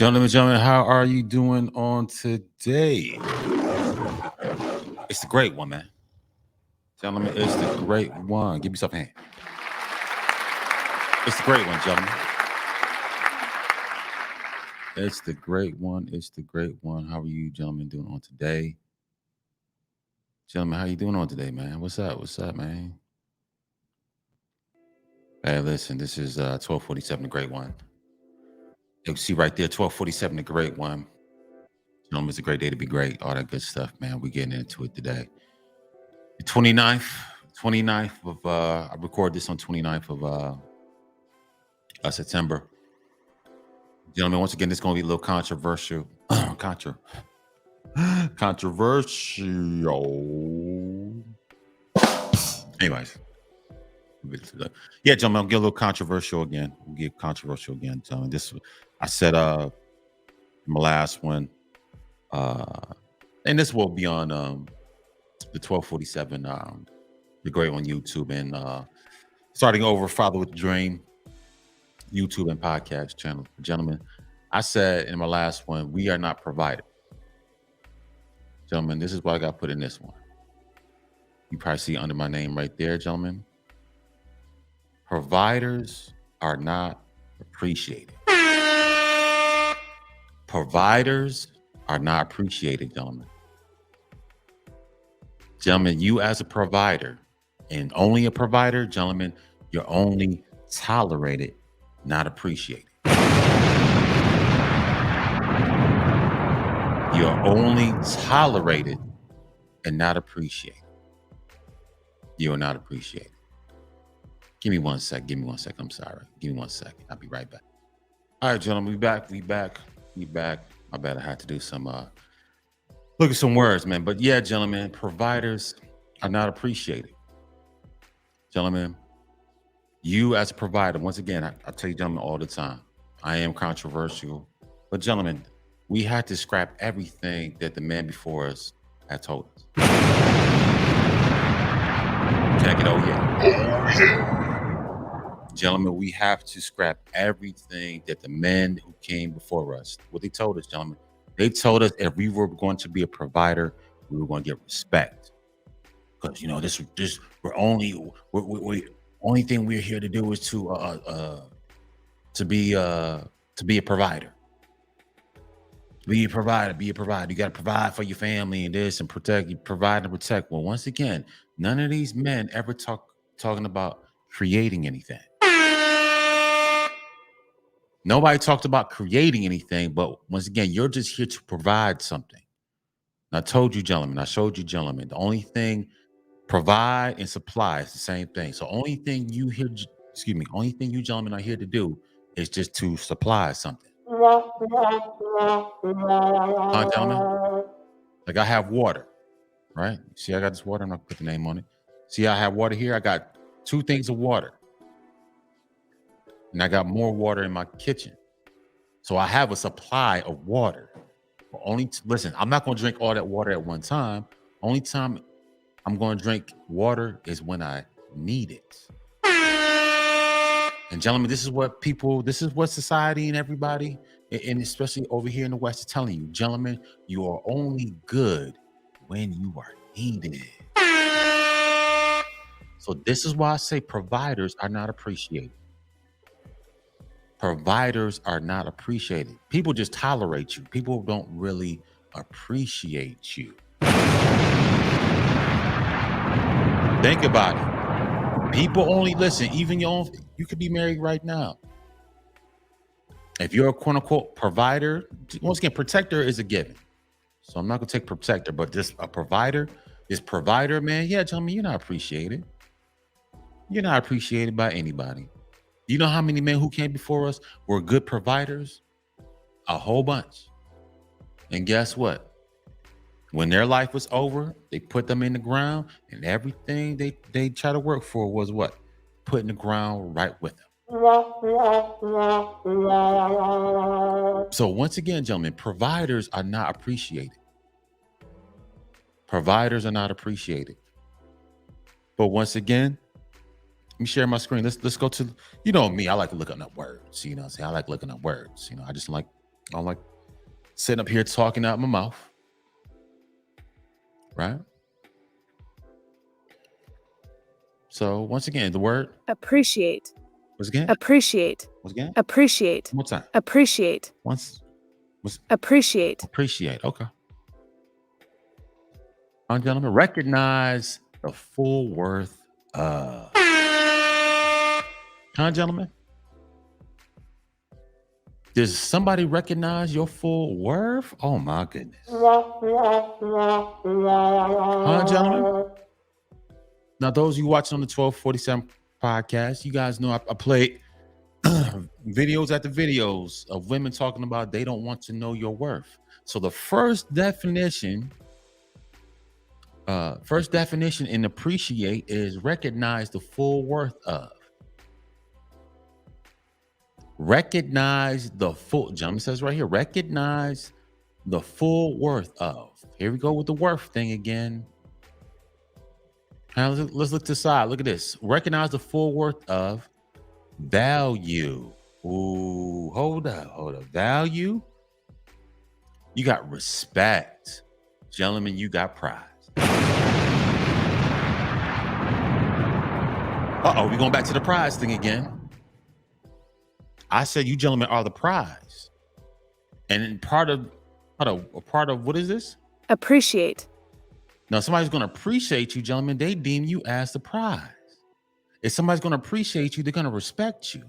Gentlemen, how are you doing on today? It's the great one, man. Gentlemen, it's the great one. Give yourself a hand. It's the great one, gentlemen. It's the great one. It's the great one. How are you, gentlemen, doing on today? Gentlemen, how you doing on today, man? What's up? What's up, man? Hey, listen, this is 1247, the great one. You see right there, 1247, the great one. Gentlemen, it's a great day to be great. All that good stuff, man. We're getting into it today. The 29th of I record this on 29th of September. Gentlemen, once again, this is gonna be a little controversial. Controversial. Anyways. Yeah, gentlemen, I'll get a little controversial again. We'll get controversial again, gentlemen. This I said my last one. And this will be on the 1247 the great on YouTube and starting over Father with the Dream YouTube and podcast channel. Gentlemen, I said in my last one, we are not provided. Gentlemen, this is what I got put in this one. You probably see under my name right there, gentlemen. Providers are not appreciated. Providers are not appreciated, gentlemen. Gentlemen, you as a provider and only a provider, gentlemen, you're only tolerated, not appreciated. You're only tolerated and not appreciated. You are not appreciated. Give me one sec. I'm sorry. Give me 1 second. I'll be right back. All right, gentlemen, we back. My bad. I had to do some look at some words, man. But yeah, gentlemen, providers are not appreciated. Gentlemen, you as a provider, once again, I tell you, gentlemen, all the time, I am controversial. But gentlemen, we had to scrap everything that the man before us had told us. Can I get oh yeah? Gentlemen, we have to scrap everything that the men who came before us, what they told us, gentlemen. They told us if we were going to be a provider, we were going to get respect. Because we're only thing we're here to do is to be a provider. Be a provider. You got to provide for your family and this and provide and protect. Well, once again, none of these men ever talking about creating anything. Nobody talked about creating anything, but once again, you're just here to provide something. And I told you, gentlemen, I showed you, gentlemen, the only thing provide and supply is the same thing. So only thing you gentlemen are here to do is just to supply something. Gentlemen? Like I have water, right? See, I got this water. I'm not gonna put the name on it. See, I have water here. I got 2 things of water. And I got more water in my kitchen. So I have a supply of water. Listen, I'm not going to drink all that water at one time. Only time I'm going to drink water is when I need it. And gentlemen, this is what society and everybody, and especially over here in the West, is telling you. Gentlemen, you are only good when you are needed. So this is why I say providers are not appreciated. Providers are not appreciated. People just tolerate you. People don't really appreciate you. Think about it. People only listen. Even you could be married right now. If you're a quote unquote provider, once again, protector is a given. So I'm not gonna take protector, but just a provider, man. Yeah, gentlemen, you're not appreciated. You're not appreciated by anybody. You know how many men who came before us were good providers? A whole bunch. And guess what? When their life was over, they put them in the ground, and everything they try to work for was what? Put in the ground right with them. So once again, gentlemen, providers are not appreciated. Providers are not appreciated. But once again, let me share my screen. Let's go to, me. I like looking up words. I like looking up words. I just like I'm like sitting up here talking out my mouth, right? So once again, the word appreciate, once again, appreciate, once again, appreciate, one more time. appreciate, Once appreciate, appreciate. Okay. Gentlemen, recognize the full worth of. Gentlemen, does somebody recognize your full worth? Oh my goodness. Gentlemen. Now, those you watching on the 1247 podcast, you guys know I played videos after videos of women talking about they don't want to know your worth. So the first definition in appreciate is recognize the full worth of. Recognize the full, gentleman says right here, recognize the full worth of. Here we go with the worth thing again. Now let's look to the side. Look at this. Recognize the full worth of value. Ooh, hold up. Value. You got respect. Gentlemen, you got prize. Uh-oh, we're going back to the prize thing again. I said you gentlemen are the prize. And part of what is this? appreciate, Now, somebody's going to appreciate you, gentlemen. They deem you as the prize. If somebody's going to appreciate you, they're going to respect you.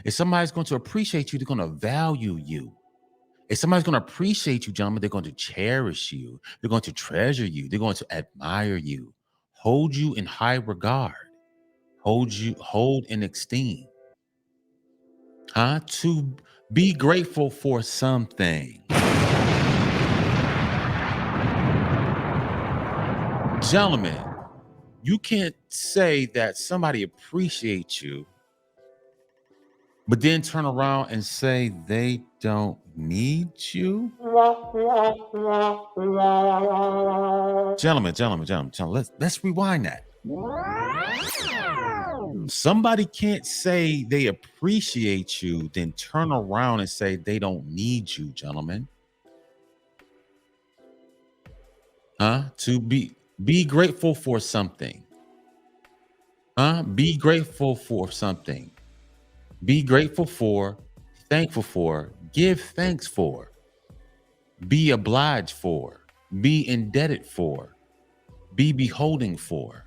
If somebody's going to appreciate you, they're going to value you. If somebody's going to appreciate you, gentlemen, they're going to cherish you. They're going to treasure you. They're going to admire you, hold you in high regard, hold in esteem. To be grateful for something. Gentlemen, you can't say that somebody appreciates you, but then turn around and say they don't need you. Gentlemen, let's rewind that. Somebody can't say they appreciate you, then turn around and say they don't need you, gentlemen. To be grateful for something. Be grateful for something. Be grateful for, thankful for, give thanks for, be obliged for, be indebted for, be beholding for.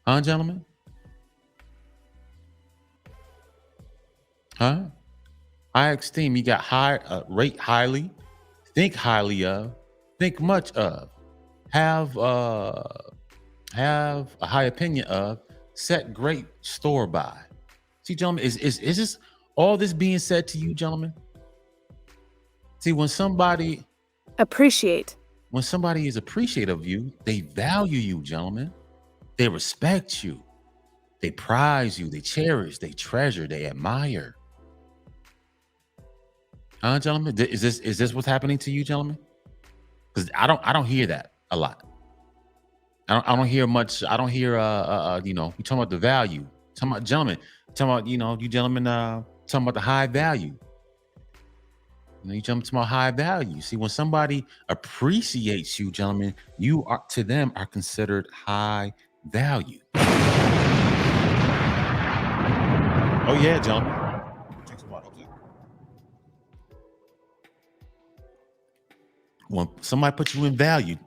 Gentlemen? High esteem, you got rate highly, think highly of, think much of, have a high opinion of, set great store by. See, gentlemen, is this all this being said to you, gentlemen? See, when somebody is appreciative of you, they value you, gentlemen. They respect you. They prize you. They cherish. They treasure. They admire. Gentlemen, is this what's happening to you, gentlemen? Because I don't hear that a lot. I don't hear much. I don't hear you talking about the value. Talking about gentlemen. Talking about you gentlemen talking about the high value. You talking about high value. See, when somebody appreciates you, gentlemen, you are to them are considered high value. Oh yeah, gentlemen. When somebody puts you in value,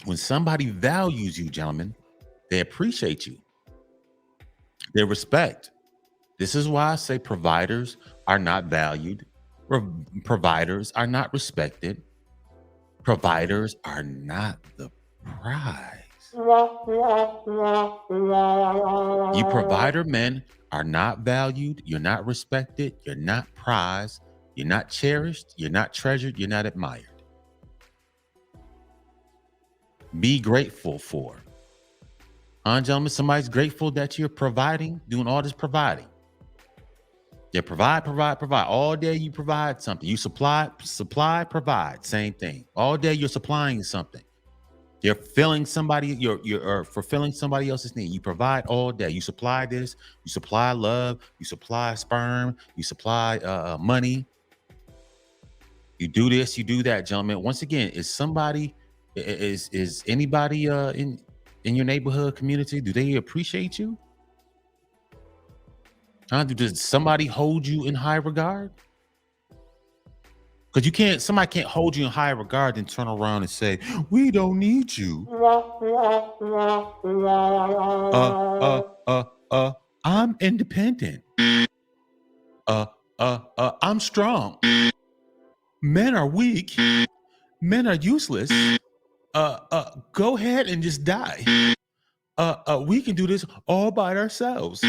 when somebody values you, gentlemen, they appreciate you. They respect. This is why I say providers are not valued. Providers are not respected. Providers are not the prize. You provider men are not valued. You're not respected. You're not prized. You're not cherished. You're not treasured. You're not admired. Be grateful for. Gentlemen, somebody's grateful that you're providing, doing all this providing. Yeah, provide. All day you provide something. You supply, provide. Same thing. All day you're supplying something. You're filling somebody, you're fulfilling somebody else's need. You provide all day. You supply this, you supply love, you supply sperm, you supply money. You do this, you do that, gentlemen. Once again, is anybody in your neighborhood community? Do they appreciate you? Does somebody hold you in high regard? Because somebody can't hold you in high regard and turn around and say, we don't need you. I'm independent. I'm strong. Men are weak. Men are useless. Go ahead and just die. We can do this all by ourselves.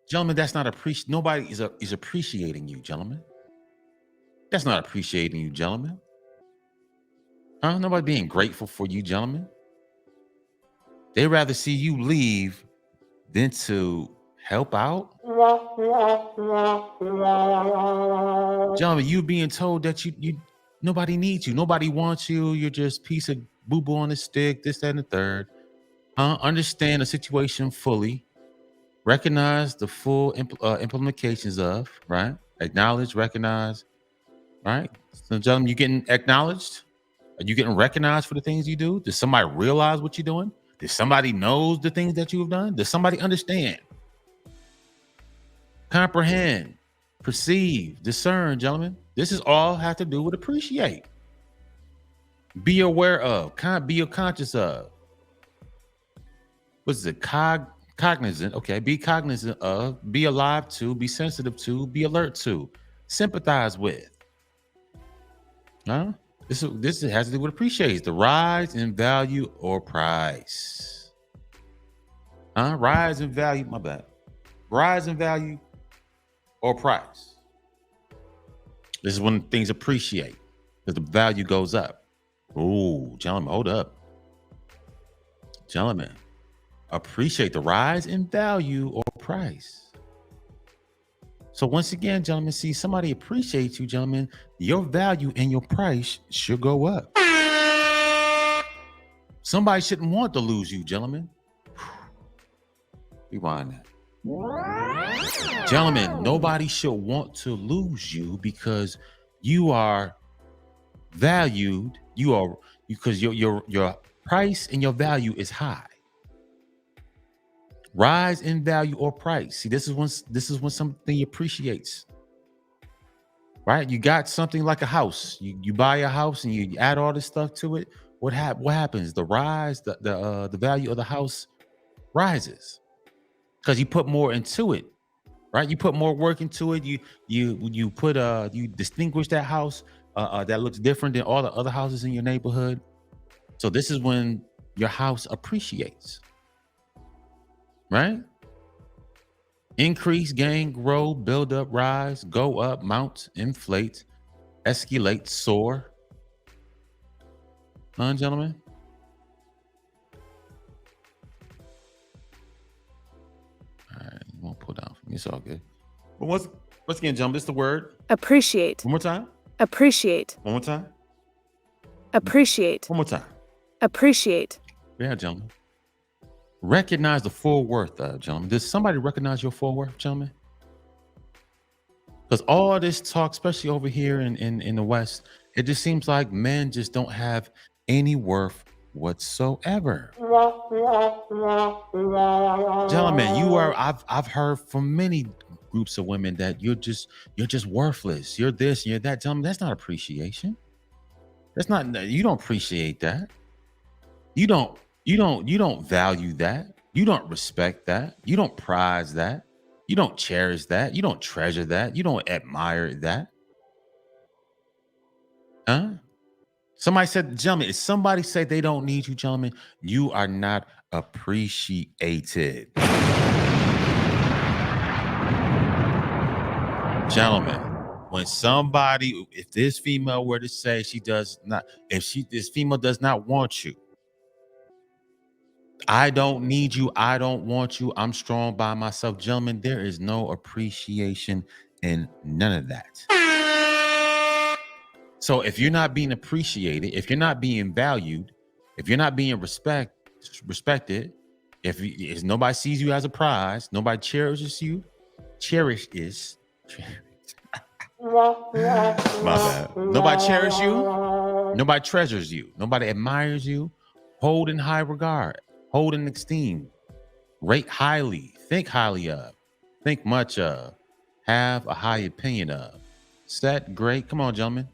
Gentlemen, that's not nobody is appreciating you, gentlemen. That's not appreciating you, gentlemen. Nobody being grateful for you, gentlemen. They'd rather see you leave than to help out. Gentlemen, you being told that you nobody needs you, nobody wants you, you're just piece of boo-boo on a stick, this, that, and the third. Understand the situation fully. Recognize the full implications of, right? Acknowledge, recognize, right? So, gentlemen, you getting acknowledged? Are you getting recognized for the things you do? Does somebody realize what you're doing? Does somebody knows the things that you've done? Does somebody understand? Comprehend, perceive, discern, gentlemen. This is all have to do with appreciate. Be aware of, be conscious of. What's it? Cognizant. Okay, be cognizant of, be alive to, be sensitive to, be alert to, sympathize with. This has to do with appreciate. The rise in value or price. Rise in value. My bad. Rise in value or price. This is when things appreciate, because the value goes up. Oh, gentlemen, hold up. Gentlemen, appreciate the rise in value or price. So once again, gentlemen, see, somebody appreciates you, gentlemen, your value and your price should go up. Somebody shouldn't want to lose you, gentlemen. Rewind that. Gentlemen, nobody should want to lose you because you are valued. Because your price and your value is high. Rise in value or price. See, this is when something appreciates. Right? You got something like a house. You buy a house and you add all this stuff to it. What happens? The value of the house rises because you put more into it. Right? You put more work into it. You distinguish that house that looks different than all the other houses in your neighborhood. So this is when your house appreciates. Right? Increase, gain, grow, build up, rise, go up, mount, inflate, escalate, soar. Gentlemen? All right, you won't pull down for me. It's all good. But once again, gentlemen, it's the word. Appreciate. One more time. Appreciate. One more time. Appreciate. One more time. Appreciate. Yeah, gentlemen. Recognize the full worth, gentlemen. Does somebody recognize your full worth, gentlemen? Because all this talk, especially over here in the West, it just seems like men just don't have any worth whatsoever. Gentlemen, I've heard from many groups of women that you're just worthless. You're this, you're that. Gentlemen, that's not appreciation. You don't appreciate that. You don't value that. You don't respect that. You don't prize that. You don't cherish that. You don't treasure that. You don't admire that. Somebody said, gentlemen, if somebody said they don't need you, gentlemen, you are not appreciated. Gentlemen, if this female were to say this female does not want you, I don't need you. I don't want you. I'm strong by myself. Gentlemen, there is no appreciation in none of that. So if you're not being appreciated, if you're not being valued, if you're not being respected, if nobody sees you as a prize, nobody cherishes you, My bad. Nobody cherishes you. Nobody treasures you. Nobody admires you. Hold in high regard. Hold in esteem. Rate highly. Think highly of. Think much of. Have a high opinion of. Set great. Come on, gentlemen.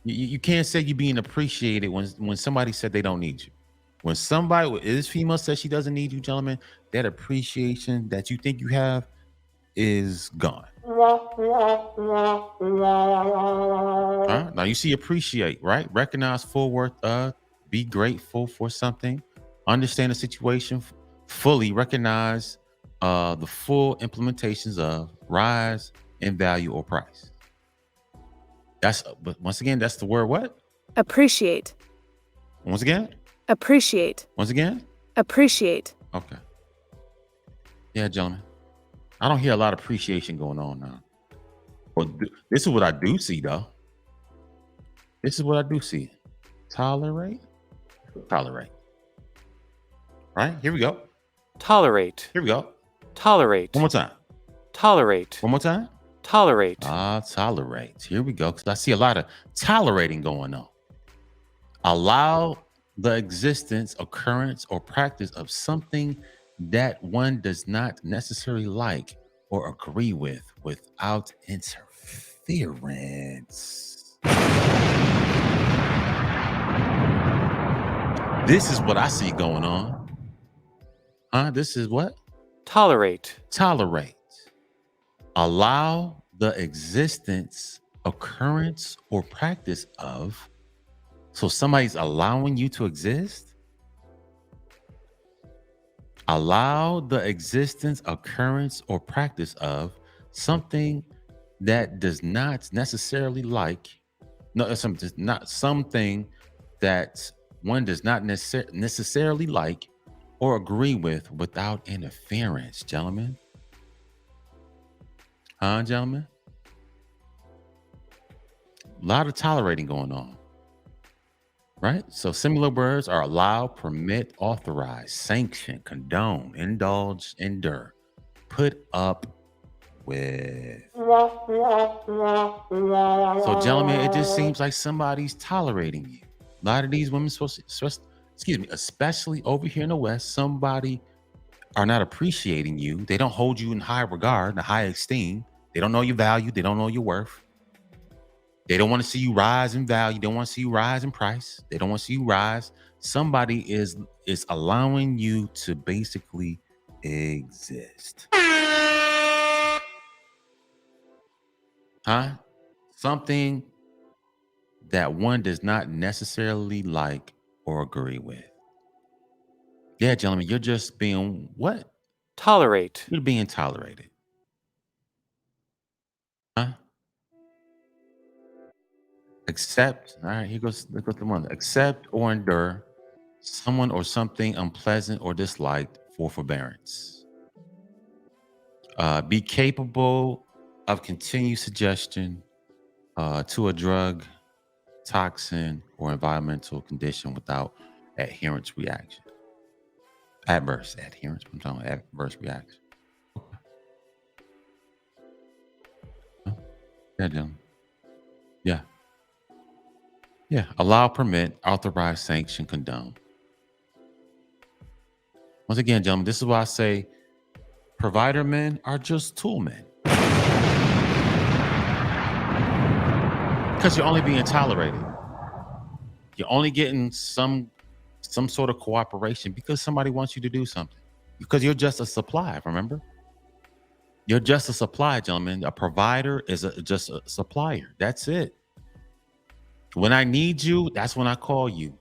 You can't say you're being appreciated when somebody said they don't need you. When somebody, this female says she doesn't need you, gentlemen, that appreciation that you think you have is gone. Huh? Now you see appreciate, right? Recognize full worth of, be grateful for something, understand the situation fully, recognize the full implementations of rise in value or price. But once again, that's the word what? Appreciate. Once again? Appreciate. Once again? Appreciate. Okay. Yeah, gentlemen. I don't hear a lot of appreciation going on now. Well, this is what I do see, though. This is what I do see. Tolerate. Tolerate. Right? Here we go. Tolerate. Here we go. Tolerate. One more time. Tolerate. One more time. Tolerate. Tolerate. Here we go. Because I see a lot of tolerating going on. Allow the existence, occurrence, or practice of something that one does not necessarily like or agree with without interference. This is what I see going on. Huh? This is what? Tolerate. Tolerate. Allow the existence, occurrence, or practice of. So somebody's allowing you to exist? Allow the existence, occurrence, or practice of something that does not necessarily like. No, not something that one does not necessarily like or agree with without interference, gentlemen. Huh, gentlemen? A lot of tolerating going on. Right? So similar words are allow, permit, authorize, sanction, condone, indulge, endure, put up with. So, gentlemen, it just seems like somebody's tolerating you. A lot of these women, especially over here in the West, somebody are not appreciating you. They don't hold you in high regard, in high esteem. They don't know your value. They don't know your worth. They don't want to see you rise in value. They don't want to see you rise in price. They don't want to see you rise. Somebody is allowing you to basically exist. Huh? Something that one does not necessarily like or agree with. Yeah, gentlemen, you're just being what? Tolerate. You're being tolerated. Huh? Accept. All right, here goes the one. Accept or endure someone or something unpleasant or disliked for forbearance. Be capable of continued suggestion to a drug, toxin, or environmental condition without adherence reaction. Adverse adherence. I'm talking about adverse reaction. Yeah, Jim. Yeah. Yeah. Allow, permit, authorize, sanction, condone. Once again, gentlemen, this is why I say provider men are just tool men. Because you're only being tolerated. You're only getting some sort of cooperation because somebody wants you to do something. Because you're just a supply, remember? You're just a supply, gentlemen. A provider is just a supplier. That's it. When I need you, that's when I call you.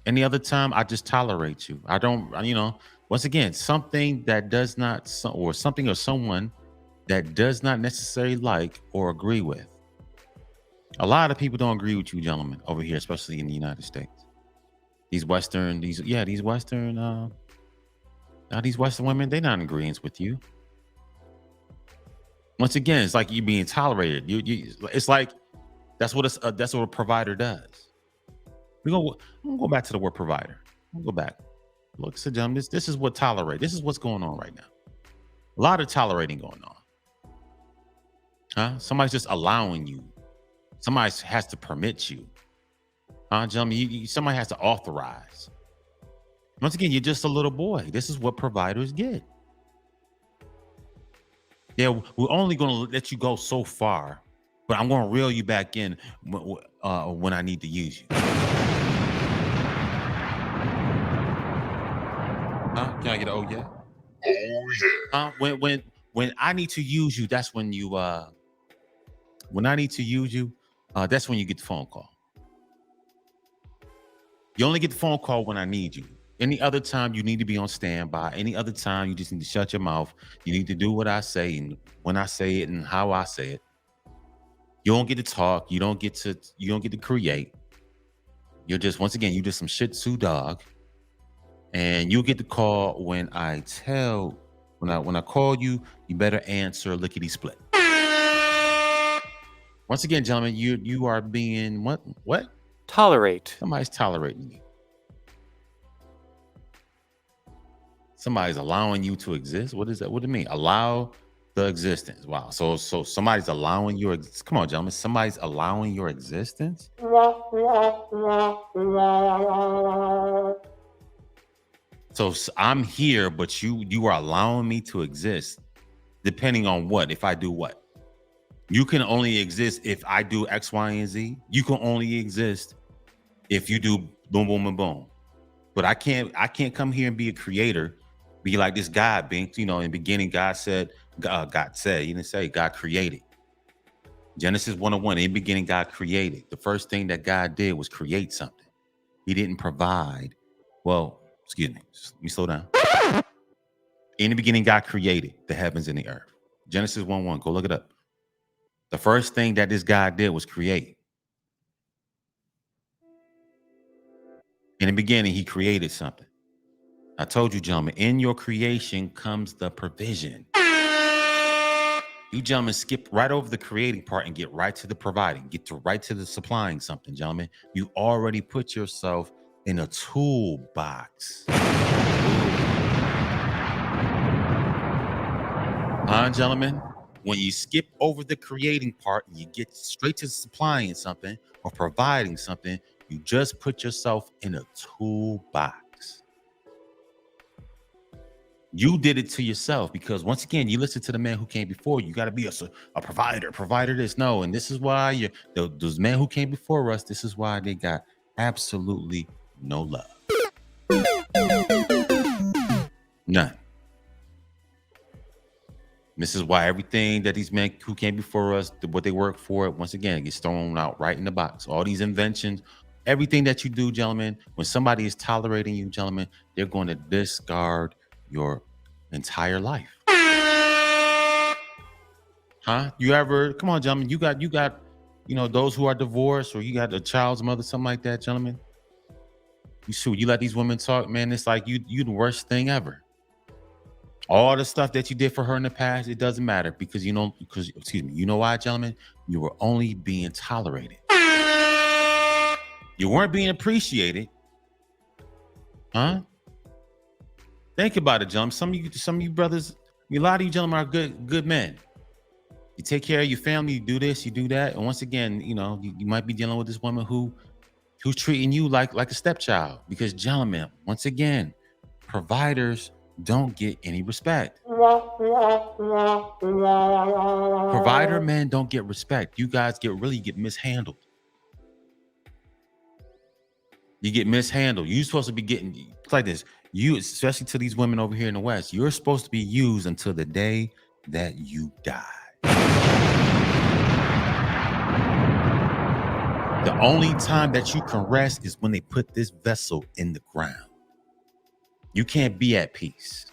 Any other time, I just tolerate you. I don't, once again, something that does not, or something or someone that does not necessarily like or agree with. A lot of people don't agree with you, gentlemen, over here, especially in the United States. These Western women, they're not in agreement with you. Once again, it's like you being tolerated. It's like that's what a provider does. I'm gonna go back to the word provider. I'm gonna go back. Look, so gentlemen, this is what tolerate. This is what's going on right now. A lot of tolerating going on. Huh? Somebody's just allowing you. Somebody has to permit you. Huh, gentlemen? Somebody has to authorize. Once again, you're just a little boy. This is what providers get. Yeah, we're only going to let you go so far, but I'm going to reel you back in when I need to use you. Huh? Can I get an oh yeah? Oh yeah. When I need to use you, that's when you when I need to use you, that's when you get the phone call. You only get the phone call when I need you. Any other time you need to be on standby. Any other time you just need to shut your mouth. You need to do what I say and when I say it and how I say it. You don't get to talk. You don't get to create. You're just once again, you just some Shih Tzu dog. And you'll get the call when I call you, you better answer lickety split. Once again, gentlemen, you are being what? Tolerate. Somebody's tolerating you. Somebody's allowing you to exist. What is that? What do you mean? Allow the existence. Wow. So somebody's allowing your come on, gentlemen. Somebody's allowing your existence. So I'm here, but you are allowing me to exist. Depending on what? If I do what? You can only exist if I do X, Y, and Z. You can only exist if you do boom, boom, and boom. But I can't come here and be a creator, be like this God being, in the beginning, God said, he didn't say God created. Genesis 1:1, in the beginning, God created. The first thing that God did was create something. He didn't provide. Well, excuse me, let me slow down. In the beginning, God created the heavens and the earth. Genesis 1:1, go look it up. The first thing that this God did was create. In the beginning, he created something. I told you, gentlemen, in your creation comes the provision. You gentlemen skip right over the creating part and get right to the providing. Right to the supplying something, gentlemen. You already put yourself in a toolbox. Gentlemen? When you skip over the creating part and you get straight to supplying something or providing something, you just put yourself in a toolbox. You did it to yourself because once again, you listen to the man who came before you. You got to be a provider this. No, and this is why those men who came before us, this is why they got absolutely no love. None. This is why everything that these men who came before us, what they work for, once again, gets thrown out right in the box. All these inventions, everything that you do, gentlemen, when somebody is tolerating you, gentlemen, they're going to discard your entire life. Huh? You ever, come on, gentlemen, you got, those who are divorced or you got a child's mother, something like that, gentlemen. You let these women talk, man, it's like you the worst thing ever. All the stuff that you did for her in the past, it doesn't matter because you know why, gentlemen? You were only being tolerated. You weren't being appreciated. Huh? Think about it, gentlemen. Some of you brothers, a lot of you gentlemen are good men. You take care of your family, you do this, you do that. And once again, you might be dealing with this woman who's treating you like a stepchild. Because gentlemen, once again, providers don't get any respect. Provider men don't get respect. You guys get mishandled. You get mishandled. You're supposed to be getting like this. You, especially to these women over here in the West, you're supposed to be used until the day that you die. The only time that you can rest is when they put this vessel in the ground. You can't be at peace.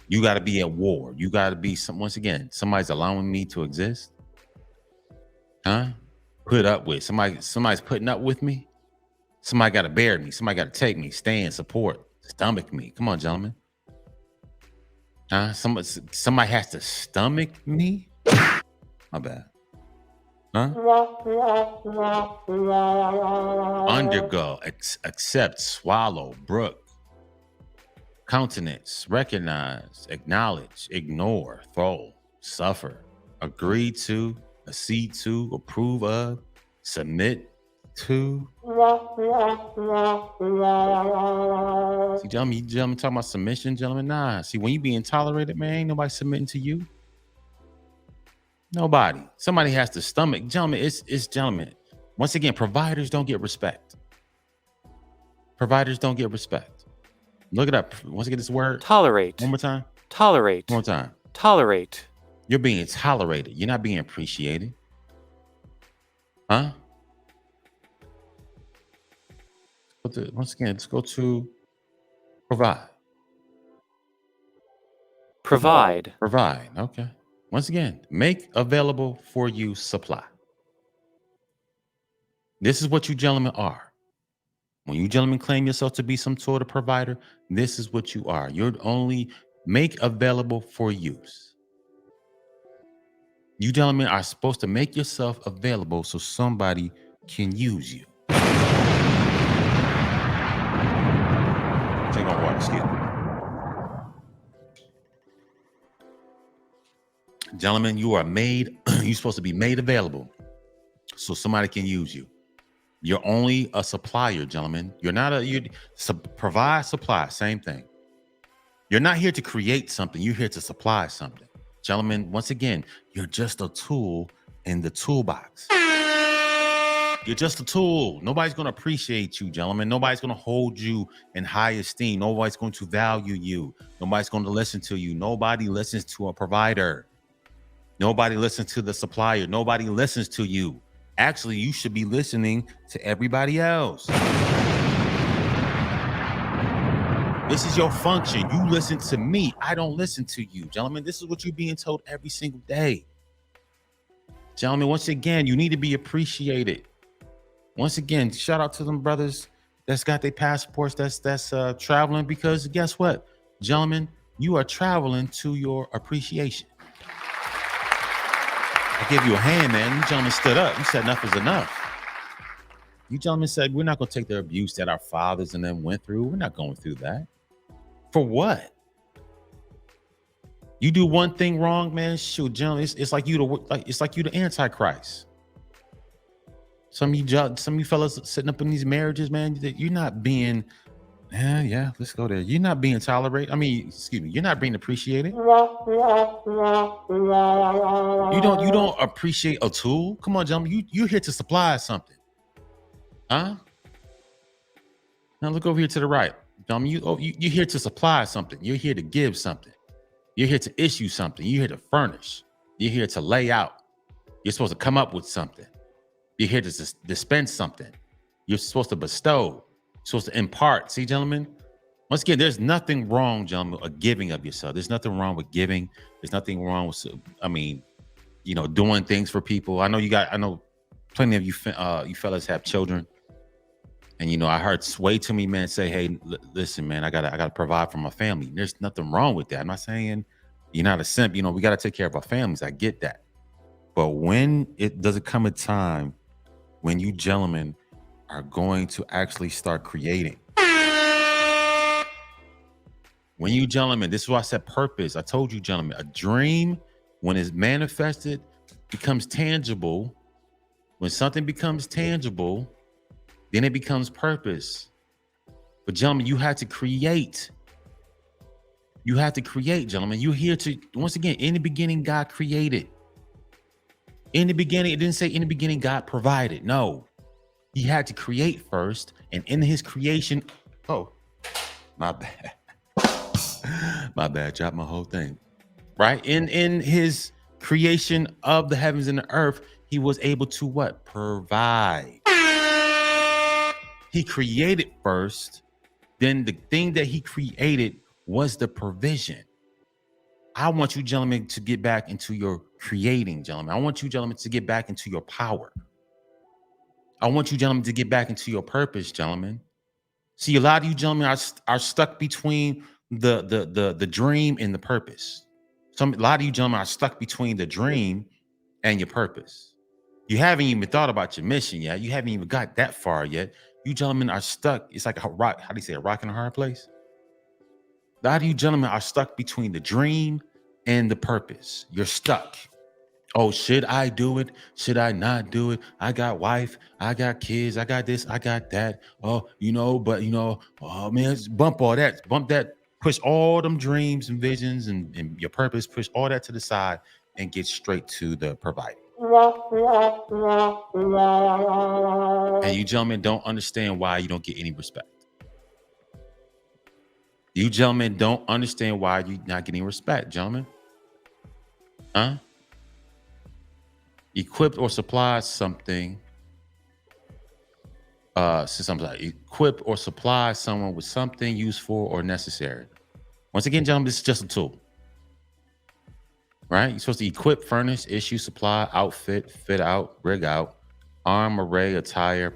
You got to be at war. You got to be once again, somebody's allowing me to exist. Huh? Put up with somebody's putting up with me. Somebody got to bear me. Somebody got to take me, stand, support, stomach me. Come on, gentlemen. Huh? Somebody has to stomach me. My bad. Huh? Undergo, accept, swallow, brook. Countenance, recognize, acknowledge, ignore, throw, suffer, agree to, accede to, approve of, submit to. See, gentlemen talking about submission, gentlemen. Nah. See, when you being tolerated, man, ain't nobody submitting to you. Nobody. Somebody has to stomach. Gentlemen, it's gentlemen. Once again, providers don't get respect. Providers don't get respect. Look it up. Once again, this word. Tolerate. One more time. Tolerate. One more time. Tolerate. You're being tolerated. You're not being appreciated. Huh? Once again, let's go to provide. Provide. Provide. Okay. Once again, make available for you supply. This is what you gentlemen are. When you gentlemen claim yourself to be some sort of provider, this is what you are. You're only make available for use. You gentlemen are supposed to make yourself available so somebody can use you. Take on water, excuse me. Gentlemen, you are made, you're supposed to be made available so somebody can use you. You're only a supplier, gentlemen. You're not provide, supply, same thing. You're not here to create something. You're here to supply something. Gentlemen, once again, you're just a tool in the toolbox. You're just a tool. Nobody's going to appreciate you, gentlemen. Nobody's going to hold you in high esteem. Nobody's going to value you. Nobody's going to listen to you. Nobody listens to a provider. Nobody listens to the supplier. Nobody listens to you. Actually, you should be listening to everybody else. This is your function. You listen to me. I don't listen to you, gentlemen. This is what you're being told every single day. Gentlemen, once again, you need to be appreciated. Once again, shout out to them brothers that's got their passports, that's traveling, because guess what, gentlemen, you are traveling to your appreciation. I give you a hand, man. You gentlemen stood up. You said enough is enough. You gentlemen said we're not going to take the abuse that our fathers and them went through. We're not going through that. For what? You do one thing wrong, man. Shoot, gentlemen, it's like you the Antichrist. Some of you fellas sitting up in these marriages, man, you're not being, yeah, let's go there. You're not being tolerated. I mean, excuse me, you're not being appreciated. You don't appreciate a tool. Come on, gentlemen, you're here to supply something. Huh? Now look over here to the right. Gentlemen, you're here to supply something. You're here to give something. You're here to issue something. You're here to furnish. You're here to lay out. You're supposed to come up with something. You're here to dispense something. You're supposed to bestow. You're supposed to impart. See, gentlemen, once again, there's nothing wrong, gentlemen, with giving of yourself. There's nothing wrong with giving. There's nothing wrong with, doing things for people. I know plenty of you fellas have children. And, I heard way too many men say, hey, listen, man, I gotta provide for my family. There's nothing wrong with that. I'm not saying you're not a simp. We got to take care of our families. I get that. But when it doesn't come a time when you gentlemen are going to actually start creating. When you gentlemen, this is why I said purpose. I told you, gentlemen, a dream, when it's manifested, becomes tangible. When something becomes tangible, then it becomes purpose. But gentlemen, you have to create. You have to create, gentlemen. You're here to, once again, in the beginning, God created. In the beginning, it didn't say in the beginning, God provided. No, he had to create first. And in his creation, my bad. My bad, dropped my whole thing. Right? In his creation of the heavens and the earth, he was able to what? Provide. He created first. Then the thing that he created was the provision. I want you gentlemen to get back into your creating, gentlemen. I want you gentlemen to get back into your power. I want you gentlemen to get back into your purpose, gentlemen. See, a lot of you gentlemen are stuck between the dream and the purpose. A lot of you gentlemen are stuck between the dream and your purpose. You haven't even thought about your mission yet. You haven't even got that far yet. You gentlemen are stuck. It's like a rock. How do you say, a rock in a hard place? A lot of you gentlemen are stuck between the dream and the purpose. You're stuck. Oh, should I do it? Should I not do it? I got wife, I got kids, I got this, I got that. Oh, oh man, just bump all that, bump that, push all them dreams and visions and your purpose, push all that to the side and get straight to the providing. And you gentlemen don't understand why you don't get any respect. You gentlemen don't understand why you're not getting respect, gentlemen. Huh? Equipped or supply something. Since I'm like equip or supply someone with something useful or necessary. Once again, gentlemen, this is just a tool. Right? You're supposed to equip, furnish, issue, supply, outfit, fit out, rig out, arm, array, attire,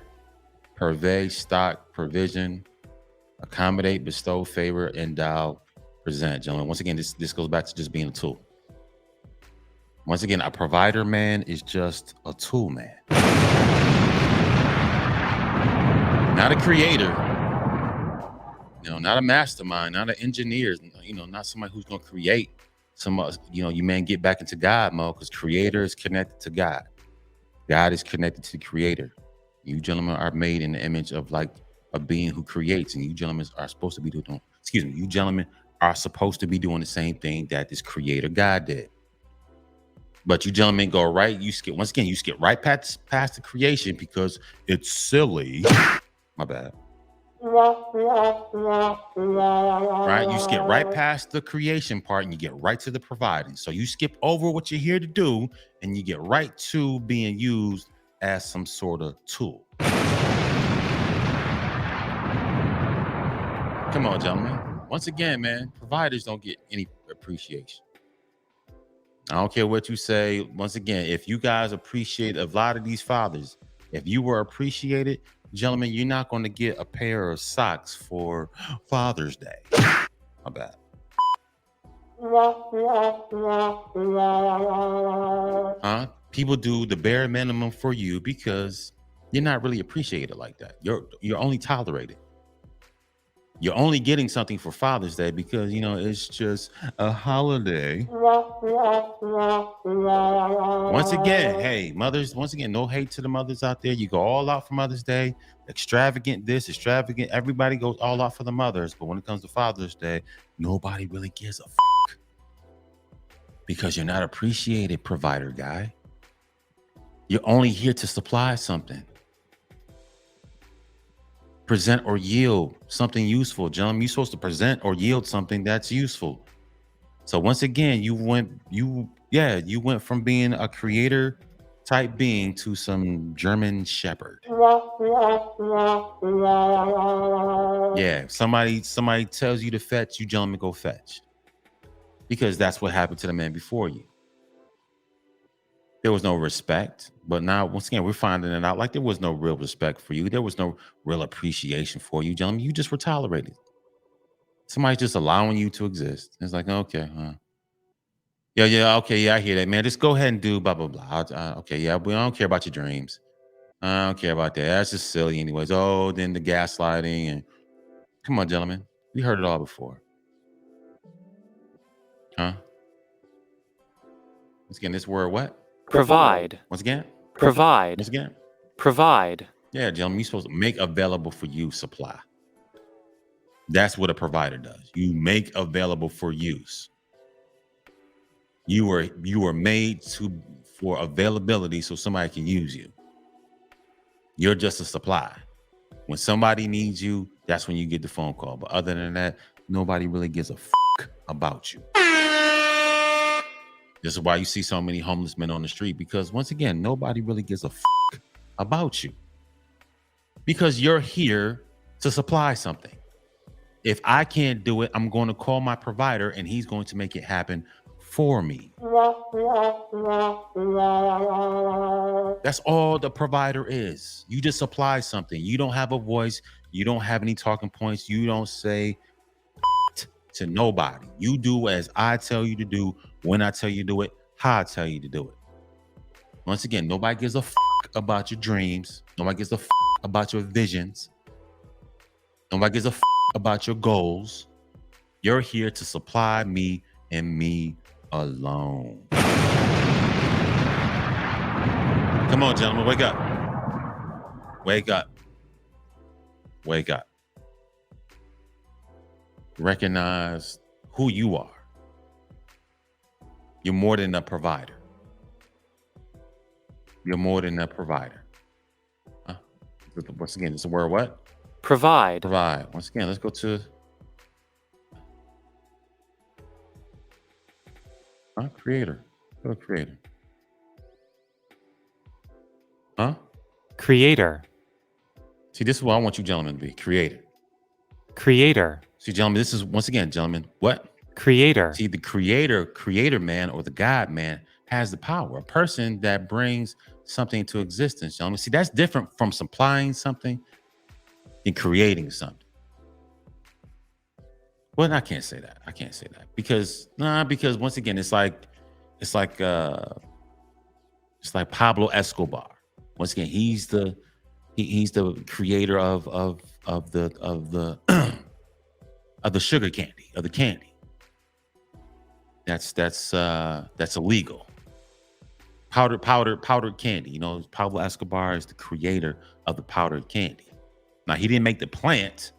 purvey, stock, provision, accommodate, bestow, favor, endow, present, gentlemen. Once again, this goes back to just being a tool. Once again, a provider man is just a tool man. Not a creator, not a mastermind, not an engineer, not somebody who's going to create some, you man get back into God mode, because creator is connected to God. God is connected to the creator. You gentlemen are made in the image of like a being who creates, and you gentlemen are supposed to be doing, you gentlemen are supposed to be doing the same thing that this creator God did. But you gentlemen go right, you skip right past the creation because it's silly. My bad. Right? You skip right past the creation part and you get right to the providing. So you skip over what you're here to do and you get right to being used as some sort of tool. Come on, gentlemen. Once again, man, providers don't get any appreciation. I don't care what you say. Once again, if you guys appreciate a lot of these fathers, if you were appreciated, gentlemen, you're not going to get a pair of socks for Father's Day. My bad. People do the bare minimum for you because you're not really appreciated like that. You're only tolerated. You're only getting something for Father's Day because, it's just a holiday. Once again, hey, mothers, no hate to the mothers out there. You go all out for Mother's Day, extravagant, everybody goes all out for the mothers. But when it comes to Father's Day, nobody really gives a fuck because you're not appreciated, provider guy. You're only here to supply something. Present or yield something useful, gentlemen. You're supposed to present or yield something that's useful. So once again, you went from being a creator type being to some German shepherd. Yeah, somebody tells you to fetch, you gentlemen go fetch. Because that's what happened to the man before you. There was no respect, but now once again we're finding it out like there was no real respect for you. There was no real appreciation for you, gentlemen. You just were tolerated. Somebody's just allowing you to exist. It's like, okay, okay, I hear that, man. Just go ahead and do blah blah blah. Okay, yeah, we don't care about your dreams. I don't care about that. That's just silly, anyways. Oh, then the gaslighting and come on, gentlemen, we heard it all before, huh? Once again, this word what? Provide. Once again? Provide. Once again? Provide. Yeah, gentlemen, you're supposed to make available for you supply. That's what a provider does. You make available for use. You were made for availability so somebody can use you. You're just a supply. When somebody needs you, that's when you get the phone call. But other than that, nobody really gives a fuck about you. This is why you see so many homeless men on the street, because once again, nobody really gives a fuck about you. Because you're here to supply something. If I can't do it, I'm going to call my provider and he's going to make it happen for me. That's all the provider is. You just supply something. You don't have a voice. You don't have any talking points. You don't say to nobody. You do as I tell you to do, when I tell you to do it, how I tell you to do it. Once again, nobody gives a fuck about your dreams. Nobody gives a fuck about your visions. Nobody gives a fuck about your goals. You're here to supply me and me alone. Come on, gentlemen, wake up. Wake up. Wake up. Recognize who you are. You're more than a provider. You're more than a provider. Huh? Once again, it's a word what? Provide. Provide. Once again, let's go to creator. Go to creator. Huh? Creator. See, this is what I want you gentlemen to be. Creator. Creator. See, gentlemen, this is once again, gentlemen, what? Creator. See, the creator man or the God man has the power. A person that brings something into existence, gentlemen. See, that's different from supplying something and creating something. Well, I can't say that. I can't say that because once again, it's like Pablo Escobar. Once again, he's the creator of the of the sugar candy, of the candy. That's illegal. Powdered candy. You know, Pablo Escobar is the creator of the powdered candy. Now, he didn't make the plant,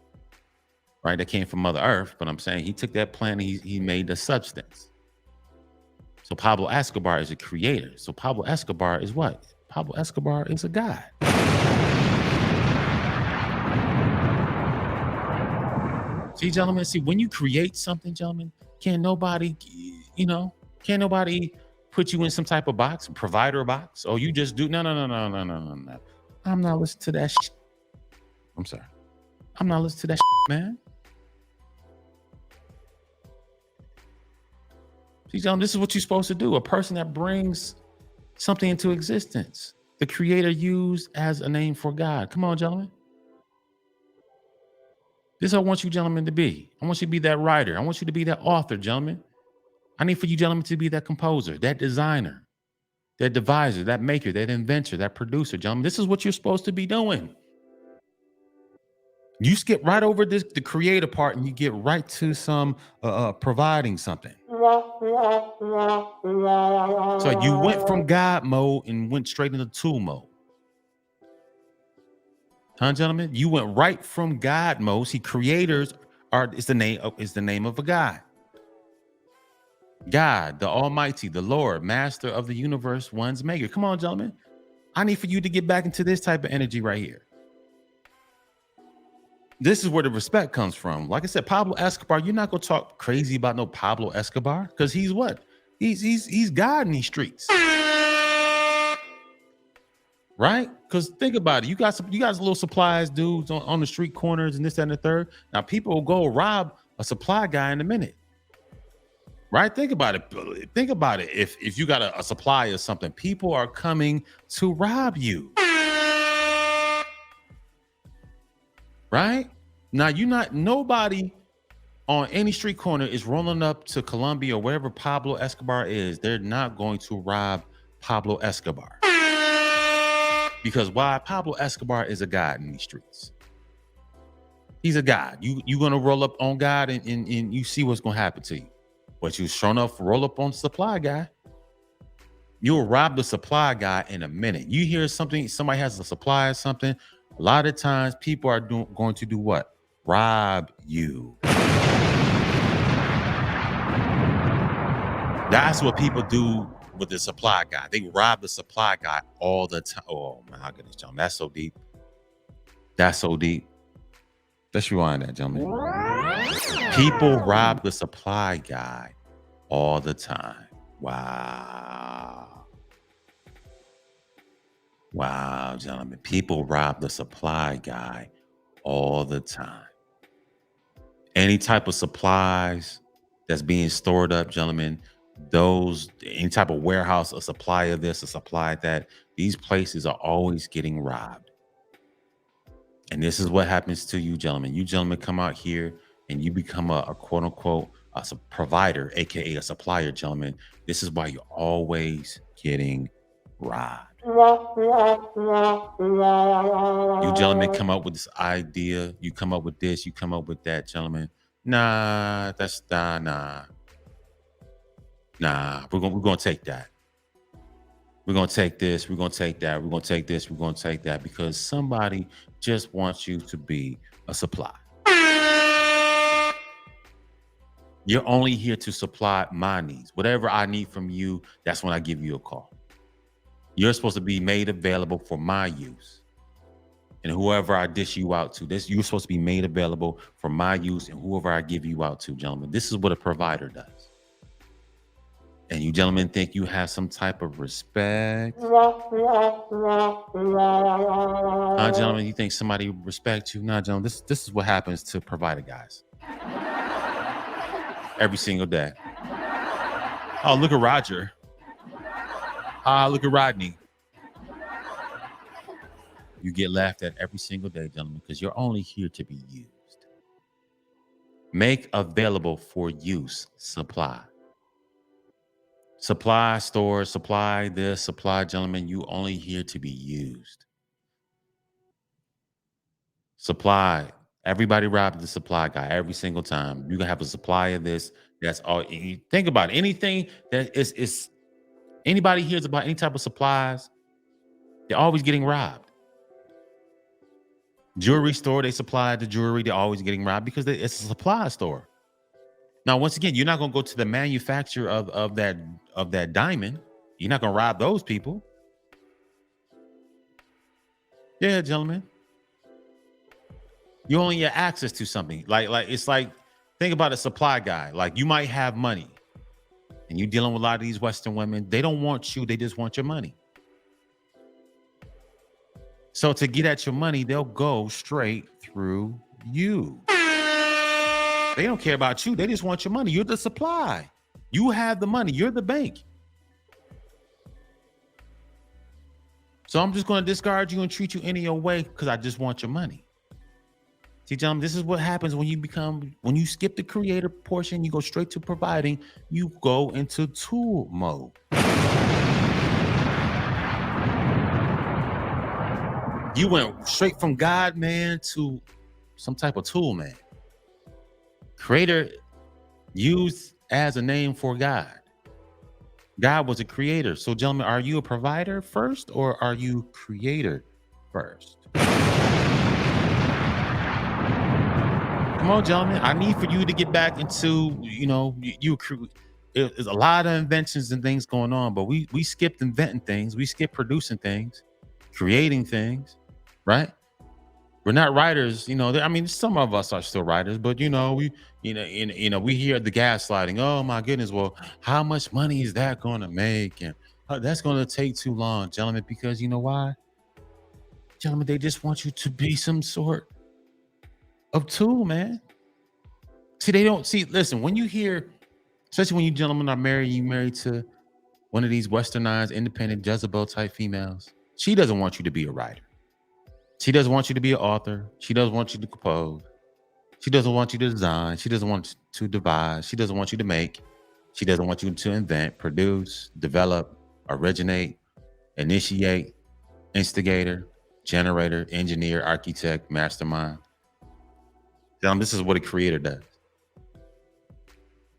right? That came from Mother Earth, but I'm saying he took that plant and he made the substance. So Pablo Escobar is a creator. So Pablo Escobar is what? Pablo Escobar is a god. See, gentlemen, when you create something, gentlemen, can't nobody put you in some type of box, provider box, or you just do no. I'm not listening to that shit. I'm sorry. I'm not listening to that shit, man. See, gentlemen, this is what you're supposed to do. A person that brings something into existence. The creator used as a name for God. Come on, gentlemen. This is what I want you gentlemen to be. I want you to be that writer. I want you to be that author, gentlemen. I need for you gentlemen to be that composer, that designer, that deviser, that maker, that inventor, that producer, gentlemen. This is what you're supposed to be doing. You skip right over the creator part and you get right to some providing something. So you went from God mode and went straight into tool mode. Huh, gentlemen? You went right from God mode. See, creators is the name of a God. God, the Almighty, the Lord, Master of the universe, one's maker. Come on, gentlemen. I need for you to get back into this type of energy right here. This is where the respect comes from. Like I said, Pablo Escobar, you're not gonna talk crazy about no Pablo Escobar because he's what? He's God in these streets. Right? Because think about it. You guys little supplies dudes on the street corners and this, that, and the third. Now people will go rob a supply guy in a minute. Right? Think about it. Think about it. If you got a supply of something, people are coming to rob you. Right? Now nobody on any street corner is rolling up to Colombia or wherever Pablo Escobar is. They're not going to rob Pablo Escobar. Because why? Pablo Escobar is a god in these streets. He's a god. You're gonna roll up on God and you see what's gonna happen to you. But you sure enough roll up on the supply guy. You'll rob the supply guy in a minute. You hear something, somebody has a supply or something. A lot of times people are going to do what? Rob you. That's what people do with the supply guy. They rob the supply guy all the time. Oh my goodness, John. That's so deep. That's so deep. Let's rewind that, gentlemen. People rob the supply guy all the time. Wow. Wow, gentlemen. People rob the supply guy all the time. Any type of supplies that's being stored up, gentlemen, any type of warehouse, a supply of this, a supply of that, these places are always getting robbed. And this is what happens to you, gentlemen. You gentlemen come out here and you become a quote unquote a provider, aka a supplier, gentlemen. This is why you're always getting robbed. You gentlemen come up with this idea, you come up with this, you come up with that, gentlemen. Nah, that's nah. We're gonna take that. We're going to take this. We're going to take that. We're going to take this. We're going to take that because somebody just wants you to be a supply. You're only here to supply my needs. Whatever I need from you, that's when I give you a call. You're supposed to be made available for my use. And whoever I dish you out to, you're supposed to be made available for my use and whoever I give you out to, gentlemen. This is what a provider does. And you gentlemen think you have some type of respect? Gentlemen, you think somebody respects you? Nah, gentlemen, this is what happens to provider guys. Every single day. Oh, look at Roger. Look at Rodney. You get laughed at every single day, gentlemen, because you're only here to be used. Make available for use, supply. Supply store, supply this, supply, gentlemen, you only here to be used. Supply. Everybody robbed the supply guy every single time. You can have a supply of this. That's all. You think about it. Anything that is anybody hears about any type of supplies, they're always getting robbed. Jewelry store, they supply the jewelry, they're always getting robbed because it's a supply store. Now, once again, you're not going to go to the manufacturer of that diamond. You're not going to rob those people. Yeah, gentlemen. You only get access to something. Like it's like, think about a supply guy. Like you might have money and you're dealing with a lot of these Western women. They don't want you. They just want your money. So to get at your money, they'll go straight through you. They don't care about you. They just want your money. You're the supply. You have the money. You're the bank. So I'm just going to discard you and treat you any old way because I just want your money. See, gentlemen, this is what happens when you skip the creator portion, you go straight to providing, you go into tool mode. You went straight from God man to some type of tool man. Creator used as a name for God. God was a creator. So, gentlemen, are you a provider first or are you creator first? Come on, gentlemen. I need for you to get back into, there's a lot of inventions and things going on, but we skipped inventing things. We skipped producing things, creating things, right? We're not writers, some of us are still writers, but we hear the gaslighting. Oh my goodness. Well, how much money is that going to make? And that's going to take too long, gentlemen, because you know why? Gentlemen, they just want you to be some sort of tool, man. Listen, when you hear, especially when you gentlemen are married, you married to one of these westernized, independent Jezebel type females. She doesn't want you to be a writer. She doesn't want you to be an author. She doesn't want you to compose. She doesn't want you to design. She doesn't want you to devise. She doesn't want you to make. She doesn't want you to invent, produce, develop, originate, initiate, instigator, generator, engineer, architect, mastermind. This is what a creator does.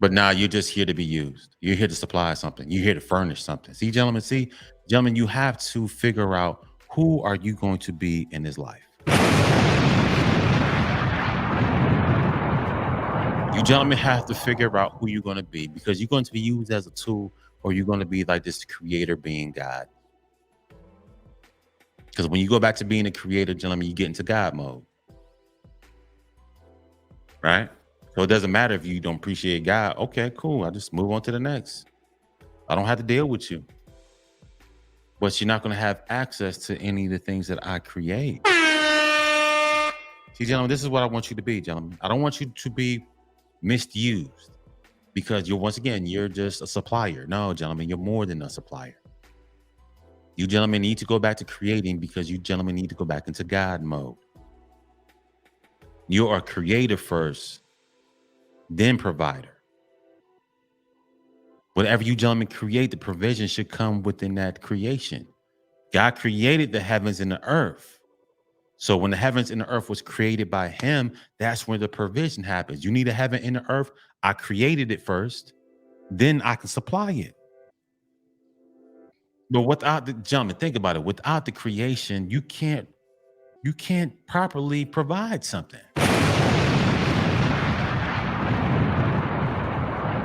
But now you're just here to be used. You're here to supply something. You're here to furnish something. See, gentlemen, you have to figure out who are you going to be in this life. You gentlemen have to figure out who you're going to be because you're going to be used as a tool or you're going to be like this creator being God. Because when you go back to being a creator, gentlemen, you get into God mode. Right? So it doesn't matter if you don't appreciate God. Okay, cool. I just move on to the next. I don't have to deal with you. But you're not going to have access to any of the things that I create. See, gentlemen, this is what I want you to be, gentlemen. I don't want you to be misused because you're just a supplier. No, gentlemen, you're more than a supplier. You gentlemen need to go back to creating because you gentlemen need to go back into God mode. You are creator first, then provider. Whatever you gentlemen create, the provision should come within that creation. God created the heavens and the earth. So when the heavens and the earth was created by him, that's where the provision happens. You need a heaven and the earth. I created it first, then I can supply it. But without the gentlemen, think about it. Without the creation, you can't properly provide something.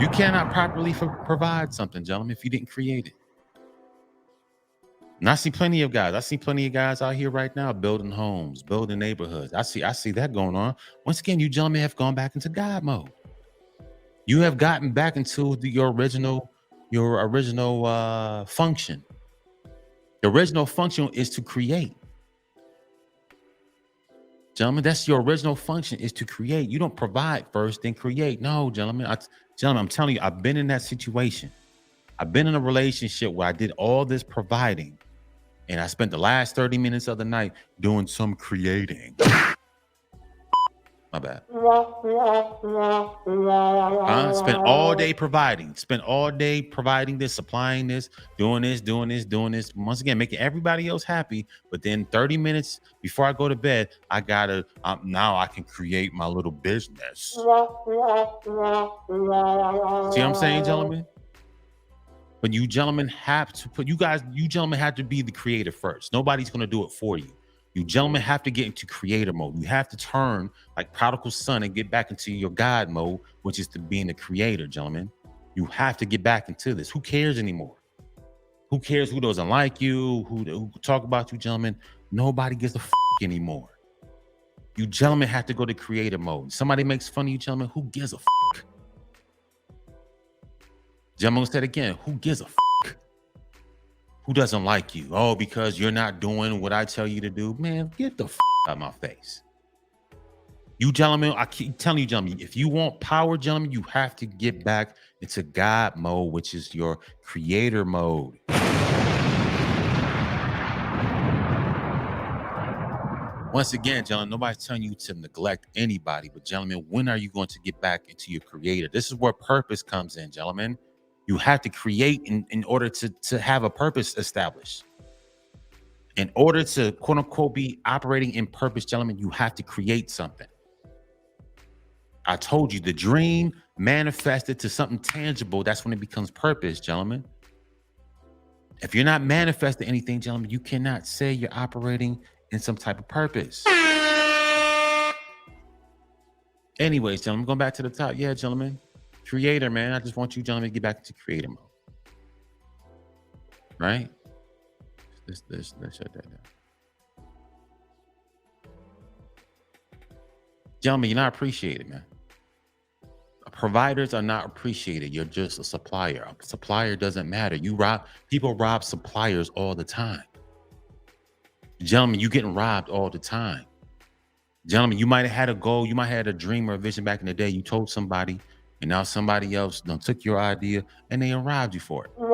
You cannot properly provide something, gentlemen, if you didn't create it. And I see plenty of guys. I see plenty of guys out here right now building homes, building neighborhoods. I see that going on. Once again, you gentlemen have gone back into God mode. You have gotten back into your original function. The original function is to create. Gentlemen, that's your original function, is to create. You don't provide first, then create. No, gentlemen. I'm telling you, I've been in that situation. I've been in a relationship where I did all this providing, and I spent the last 30 minutes of the night doing some creating. My bad. Spent all day providing. Spent all day providing this, supplying this, doing this. Once again, making everybody else happy. But then 30 minutes before I go to bed, I gotta now I can create my little business. See what I'm saying, gentlemen? But you gentlemen have to you gentlemen have to be the creator first. Nobody's gonna do it for you. You gentlemen have to get into creator mode. You have to turn like prodigal son and get back into your God mode, which is to being the creator, gentlemen. You have to get back into this. Who cares anymore? Who cares who doesn't like you, who talk about you, gentlemen? Nobody gives a anymore. You gentlemen have to go to creator mode. Somebody makes fun of you, gentlemen. Who gives a Gentlemen said again, who gives a Who doesn't like you? Oh, because you're not doing what I tell you to do. Man, get the out of my face. You gentlemen, I keep telling you, gentlemen, if you want power, gentlemen, you have to get back into God mode, which is your creator mode. Once again, gentlemen, nobody's telling you to neglect anybody, but gentlemen, when are you going to get back into your creator? This is where purpose comes in, gentlemen. You have to create in order to have a purpose established. In order to, quote unquote, be operating in purpose, gentlemen, you have to create something. I told you, the dream manifested to something tangible. That's when it becomes purpose, gentlemen. If you're not manifesting anything, gentlemen, you cannot say you're operating in some type of purpose. Anyways, gentlemen, going back to the top. Yeah, gentlemen. Creator, man. I just want you gentlemen to get back into creator mode. Right? Let's shut that down. Gentlemen, you're not appreciated, man. Providers are not appreciated. You're just a supplier. A supplier doesn't matter. People rob suppliers all the time. Gentlemen, you're getting robbed all the time. Gentlemen, you might have had a goal, you might have had a dream or a vision back in the day. You told somebody, and now somebody else took your idea and they robbed you for it. It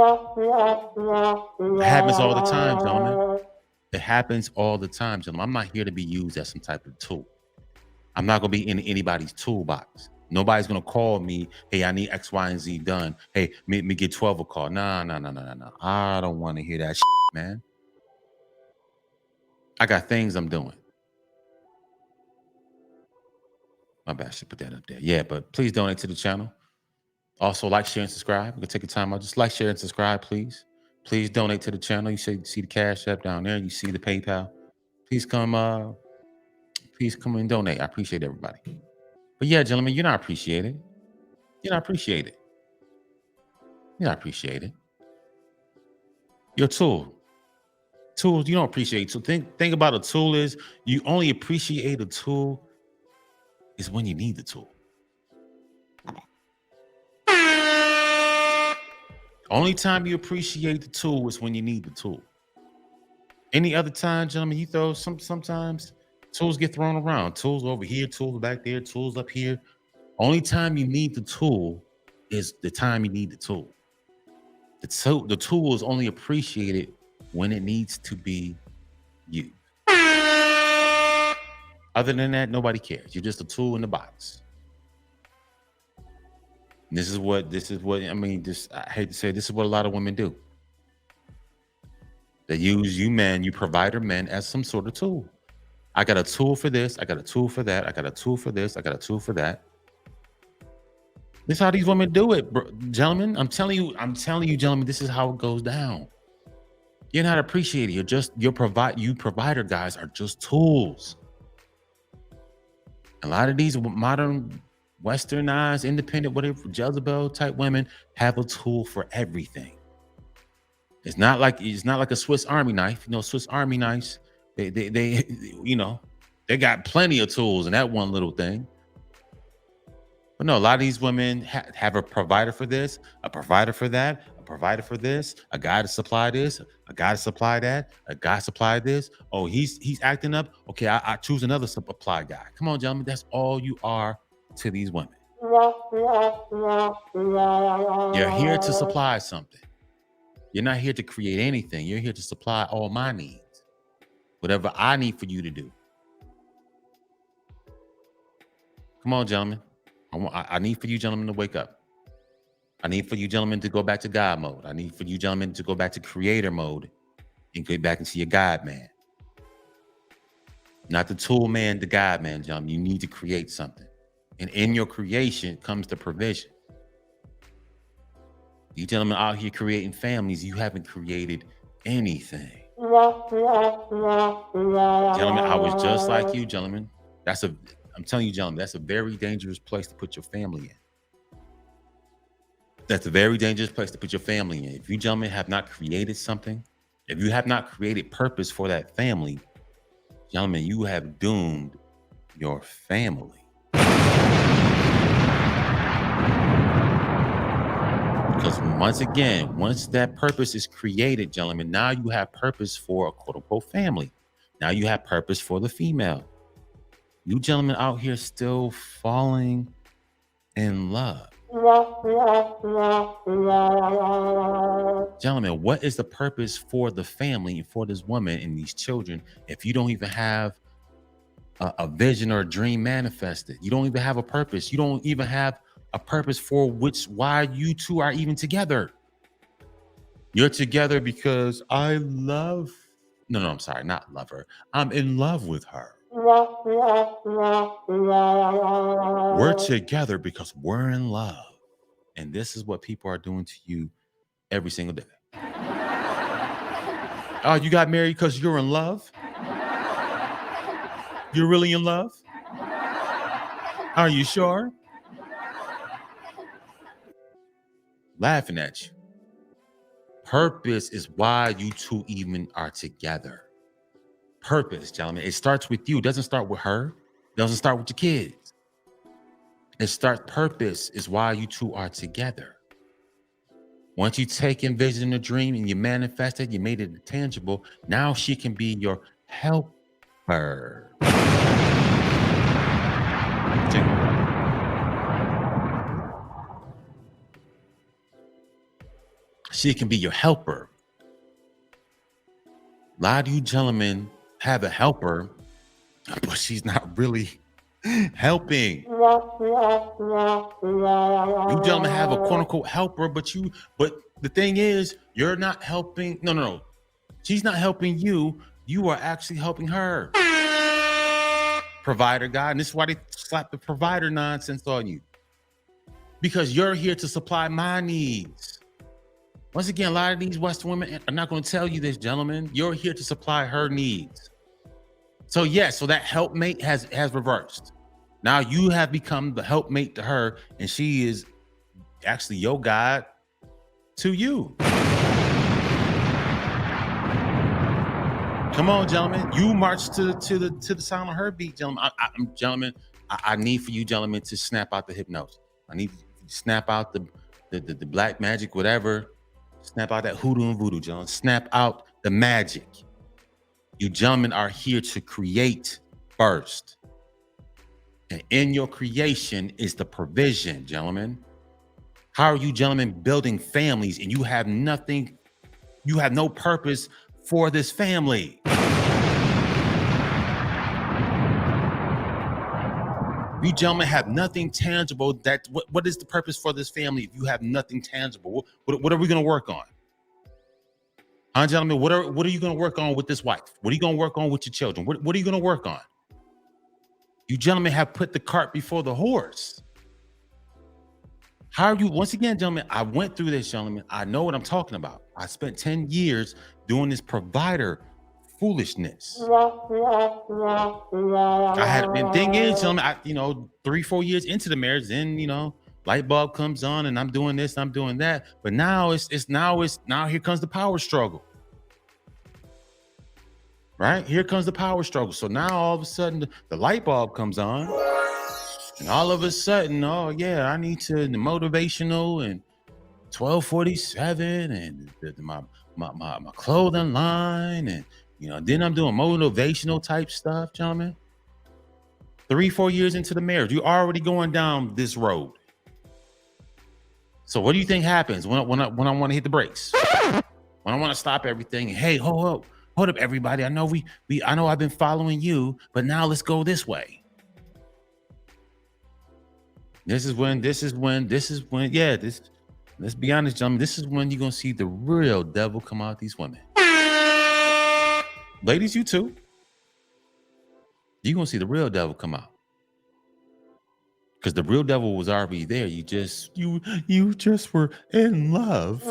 happens all the time, gentlemen. It happens all the time, gentlemen. I'm not here to be used as some type of tool. I'm not going to be in anybody's toolbox. Nobody's going to call me, hey, I need X, Y, and Z done. Hey, me get 12 a call. No. I don't want to hear that shit, man. I got things I'm doing. My bad, I should put that up there. Yeah, but please donate to the channel. Also, like, share, and subscribe. We can take your time out. Just like, share, and subscribe, please. Please donate to the channel. You see the Cash App down there. You see the PayPal. Please come and donate. I appreciate everybody. But yeah, gentlemen, you're not appreciated. You're not appreciated. You're not appreciated. You're a tool. Tools, you don't appreciate. So think about a tool is you only appreciate a tool is when you need the tool. Only time you appreciate the tool is when you need the tool. Any other time, gentlemen, you throw sometimes tools get thrown around. Tools over here, tools back there, tools up here. Only time you need the tool is the time you need the tool. The tool is only appreciated when it needs to be used. Other than that, nobody cares. You're just a tool in the box. And this is what I mean. I hate to say, this is what a lot of women do. They use you men, you provider men, as some sort of tool. I got a tool for this. I got a tool for that. I got a tool for this. I got a tool for that. This is how these women do it, gentlemen. I'm telling you, gentlemen, this is how it goes down. You're not appreciated. You're just you provider guys are just tools. A lot of these modern westernized, independent, whatever, Jezebel type women have a tool for everything. It's not like a Swiss Army knife. You know, Swiss Army knives, they you know, they got plenty of tools in that one little thing. But no, a lot of these women have a provider for this, a provider for that, a provider for this, a guy to supply this, a guy to supply that, a guy supply this. Oh, he's acting up. Okay, I choose another supply guy. Come on, gentlemen, that's all you are to these women. You're here to supply something. You're not here to create anything. You're here to supply all my needs, whatever I need for you to do. Come on, gentlemen. I need for you gentlemen to wake up. I need for you gentlemen to go back to God mode. I need for you gentlemen to go back to creator mode and get back into your God man. Not the tool man, the God man, gentlemen. You need to create something. And in your creation comes the provision. You gentlemen out here creating families, you haven't created anything. Gentlemen, I was just like you, gentlemen. I'm telling you, gentlemen, that's a very dangerous place to put your family in. That's a very dangerous place to put your family in. If you gentlemen have not created something, if you have not created purpose for that family, gentlemen, you have doomed your family. Because once that purpose is created, gentlemen, now you have purpose for a quote unquote family. Now you have purpose for the female. You gentlemen out here still falling in love. Gentlemen, what is the purpose for the family and for this woman and these children if you don't even have a vision or a dream manifested? You don't even have a purpose. You don't even have a purpose for why you two are even together. You're together because I love. No, I'm sorry, not love her. I'm in love with her. We're together because we're in love. And this is what people are doing to you every single day. Oh, you got married because you're in love? You're really in love? Are you sure? Laughing at you. Purpose is why you two even are together. Purpose, gentlemen. It starts with you. It doesn't start with her. It doesn't start with your kids. Purpose is why you two are together. Once you take and vision a dream and you manifest it, you made it tangible. Now she can be your helper. She can be your helper. A lot of you gentlemen have a helper, but she's not really helping. You gentlemen have a quote unquote helper, but the thing is, you're not helping. No. She's not helping you. You are actually helping her. Provider guy. And this is why they slap the provider nonsense on you. Because you're here to supply my needs. Once again, a lot of these Western women are not going to tell you this, gentlemen. You're here to supply her needs. So yes, so that helpmate has reversed. Now you have become the helpmate to her, and she is actually your God to you. Come on, gentlemen. You march to the sound of her beat, gentlemen. I need for you, gentlemen, to snap out the hypnosis. I need you to snap out the black magic, whatever. Snap out that hoodoo and voodoo, gentlemen. Snap out the magic. You gentlemen are here to create first. And in your creation is the provision, gentlemen. How are you gentlemen building families and you have nothing, you have no purpose for this family? You gentlemen have nothing tangible. What is the purpose for this family if you have nothing tangible? What are we going to work on? Huh, gentlemen, what are you going to work on with this wife? What are you going to work on with your children? What are you going to work on? You gentlemen have put the cart before the horse. How are you? Once again, gentlemen, I went through this, gentlemen. I know what I'm talking about. I spent 10 years doing this provider foolishness. I had, and thing is, gentlemen, 3-4 years into the marriage, then light bulb comes on, and I'm doing this, I'm doing that. But now now here comes the power struggle. Right? Here comes the power struggle. So now all of a sudden the light bulb comes on, and all of a sudden, oh yeah, I need to the motivational and 1247 and my clothing line, and then I'm doing motivational type stuff, gentlemen. 3-4 years into the marriage, you're already going down this road. So what do you think happens when I want to hit the brakes? When I want to stop everything? Hey, hold up, everybody. I know I know I've been following you, but now let's go this way. Let's be honest, gentlemen. This is when you're gonna see the real devil come out these women. Ladies, you too. You're gonna see the real devil come out. Because the real devil was already there. You just were in love.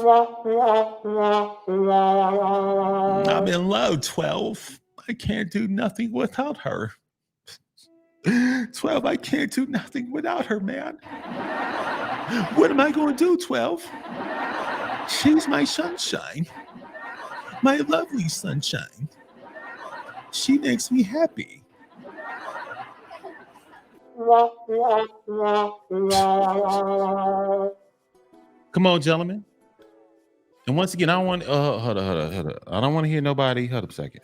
I'm in love, 12. I can't do nothing without her. 12, I can't do nothing without her, man. What am I going to do, 12? She's my sunshine. My lovely sunshine. She makes me happy. Come on, gentlemen. And once again, I don't want hold up. I don't want to hear nobody. Hold up a second.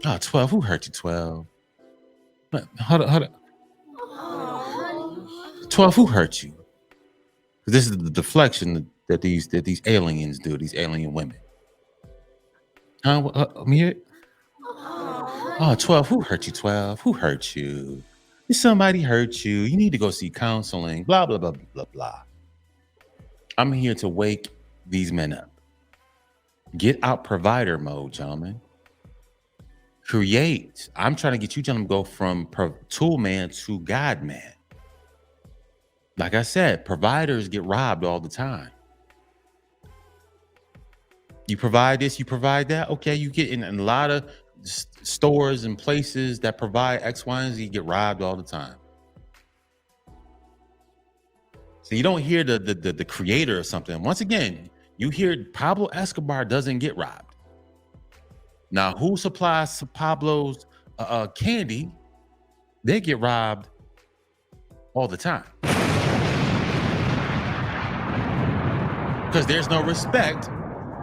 Oh, 12. Who hurt you, 12? Hold up. 12. Who hurt you? This is the deflection that these aliens do. These alien women. I'm here. Oh, 12. Who hurt you, 12? Who hurt you? If somebody hurt you, you need to go see counseling. Blah blah blah blah blah. I'm here to wake these men up. Get out provider mode, gentlemen. Create. I'm trying to get you gentlemen to go from tool man to God man. Like I said, providers get robbed all the time. You provide this, you provide that. Okay, you get in a lot of stores and places that provide X, Y, and Z get robbed all the time. So you don't hear the creator or something. Once again, you hear Pablo Escobar doesn't get robbed. Now, who supplies Pablo's candy? They get robbed all the time. Because there's no respect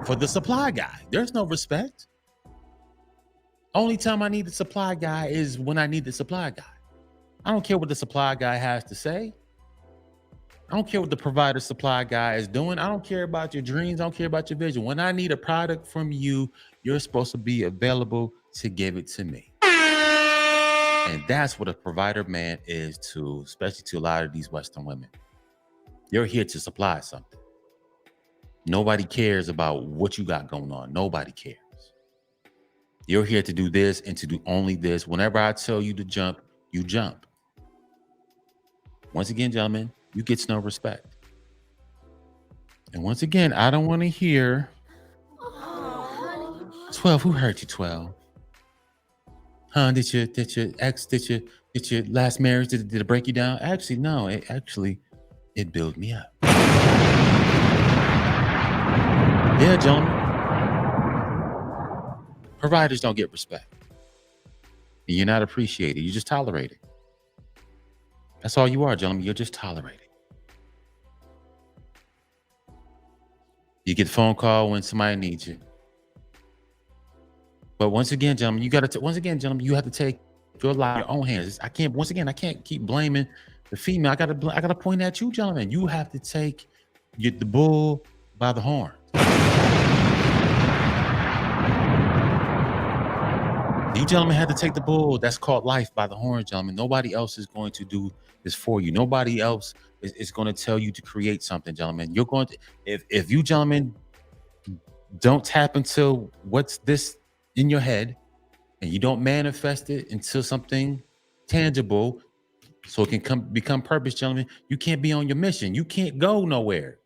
for the supply guy. There's no respect. Only time I need the supply guy is when I need the supply guy. I don't care what the supply guy has to say. I don't care what the provider supply guy is doing. I don't care about your dreams. I don't care about your vision. When I need a product from you, you're supposed to be available to give it to me. And that's what a provider man is to, especially to a lot of these Western women. You're here to supply something. Nobody cares about what you got going on. Nobody cares. You're here to do this and to do only this. Whenever I tell you to jump, you jump. Once again, gentlemen, you get no respect. And once again, I don't want to hear 12. Who hurt you, 12? Huh? Did your last marriage did it break you down? Actually, no. It built me up. Yeah, gentlemen. Providers don't get respect. You're not appreciated. You just tolerate it. That's all you are, gentlemen. You're just tolerated. You get a phone call when somebody needs you. But once again, gentlemen, you have to take your life in your own hands. I can't keep blaming the female. I gotta point at you, gentlemen. You have to get the bull by the horn. You gentlemen had to take the bull that's called life by the horn, gentlemen. Nobody else is going to do this for you. Nobody else is going to tell you to create something, gentlemen. You're going to, if you gentlemen don't tap into what's this in your head and you don't manifest it into something tangible, so it can become purpose, gentlemen. You can't be on your mission. You can't go nowhere.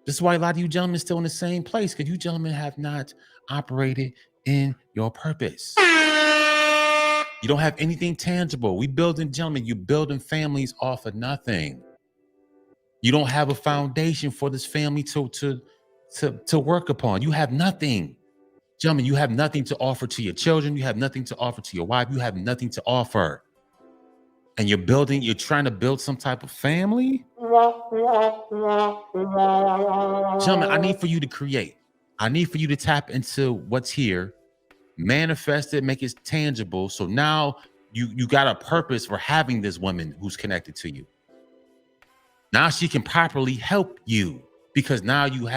This is why a lot of you gentlemen still in the same place, because you gentlemen have not operated in your purpose. You don't have anything tangible. We building, gentlemen, you building families off of nothing. You don't have a foundation for this family to work upon. You have nothing. Gentlemen, you have nothing to offer to your children. You have nothing to offer to your wife. You have nothing to offer. And you're trying to build some type of family. Gentlemen, I need for you to create. I need for you to tap into what's here, manifest it, make it tangible. So now you got a purpose for having this woman who's connected to you. Now she can properly help you because now you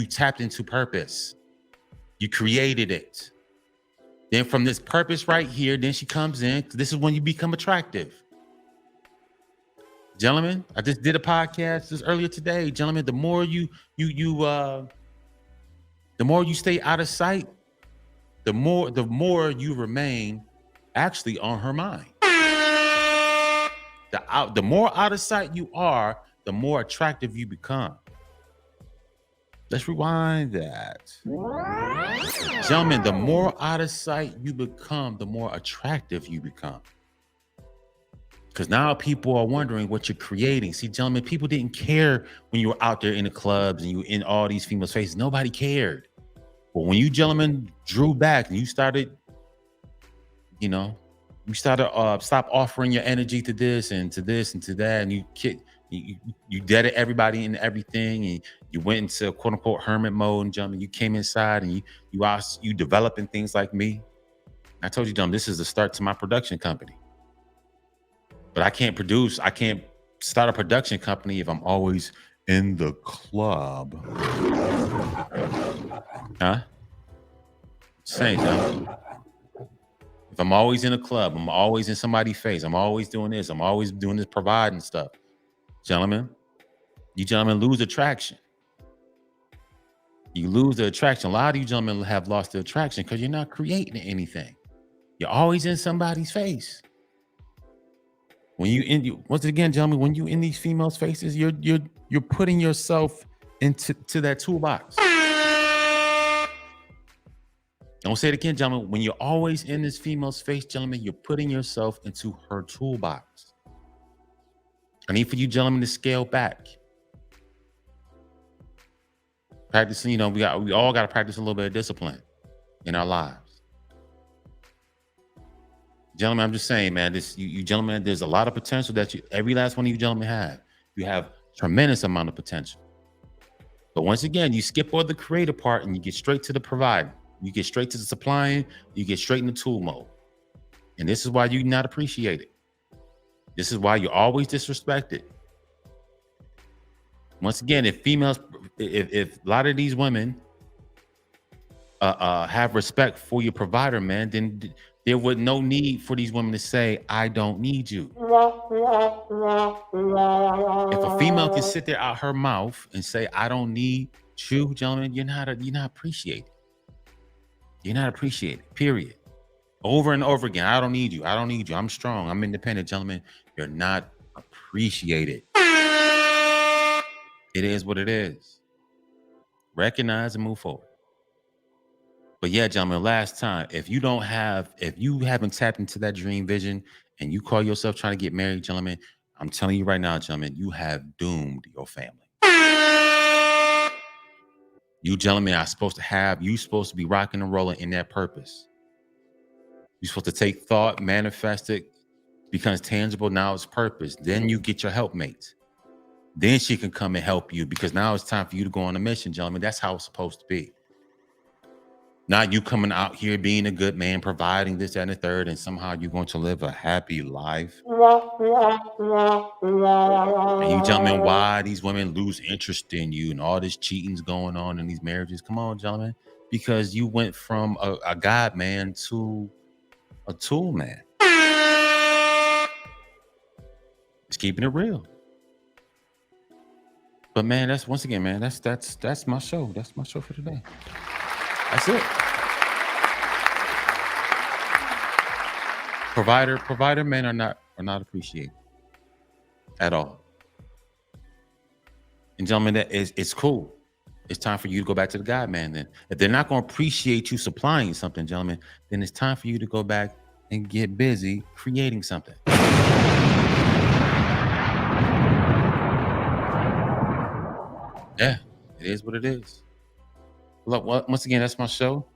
tapped into purpose. You created it. Then from this purpose right here, then she comes in. This is when you become attractive. Gentlemen, I just did a podcast just earlier today. Gentlemen, the more you stay out of sight, the more you remain actually on her mind. The more out of sight you are, the more attractive you become. Let's rewind that. Gentlemen, the more out of sight you become, the more attractive you become. Because now people are wondering what you're creating. See, gentlemen, people didn't care when you were out there in the clubs and you were in all these females' faces. Nobody cared. But when you gentlemen drew back and you started, stop offering your energy to this and to this and to that, and you deaded everybody and everything, and you went into quote unquote hermit mode, and gentlemen, you came inside and you developing things like me. I told you, gentlemen, this is the start to my production company. But I can't start a production company if I'm always in the club. Huh? Same, gentlemen. If I'm always in a club, I'm always in somebody's face, I'm always doing this, providing stuff. Gentlemen, you gentlemen lose attraction. You lose the attraction. A lot of you gentlemen have lost the attraction because you're not creating anything. You're always in somebody's face. Once again, gentlemen, when you in these females' faces, you're putting yourself into that toolbox. Don't say it again, gentlemen. When you're always in this female's face, gentlemen, you're putting yourself into her toolbox. I need for you gentlemen to scale back. Practicing, we all got to practice a little bit of discipline in our lives. Gentlemen, I'm just saying, man, you gentlemen, there's a lot of potential that every last one of you gentlemen have. You have tremendous amount of potential. But once again, you skip all the creative part and you get straight to the providing. You get straight to the supplying, you get straight in the tool mode. And this is why you're not appreciated. This is why you're always disrespected. Once again, if a lot of these women have respect for your provider, man, then there would no need for these women to say, I don't need you. If a female can sit there out her mouth and say, I don't need you, gentlemen, you're not appreciated. You're not appreciated, period. Over and over again, I don't need you. I don't need you. I'm strong. I'm independent, gentlemen. You're not appreciated. It is what it is. Recognize and move forward. But yeah, gentlemen, last time, if you haven't tapped into that dream vision and you call yourself trying to get married, gentlemen, I'm telling you right now, gentlemen, you have doomed your family. You gentlemen are supposed to be rocking and rolling in that purpose. You're supposed to take thought, manifest it, becomes tangible. Now it's purpose. Then you get your helpmate. Then she can come and help you because now it's time for you to go on a mission, gentlemen. That's how it's supposed to be. Not you coming out here being a good man, providing this, that, and the third, and somehow you're going to live a happy life. And you gentlemen, why these women lose interest in you and all this cheating's going on in these marriages? Come on, gentlemen. Because you went from a God man to a tool man. Just keeping it real. But man, that's my show. That's my show for today. That's it. Provider men are not appreciated. at all. And gentlemen, it's cool. It's time for you to go back to the God man. Then, if they're not going to appreciate you supplying something, gentlemen, then it's time for you to go back and get busy creating something. Yeah, it is what it is. Look, once again, that's my show.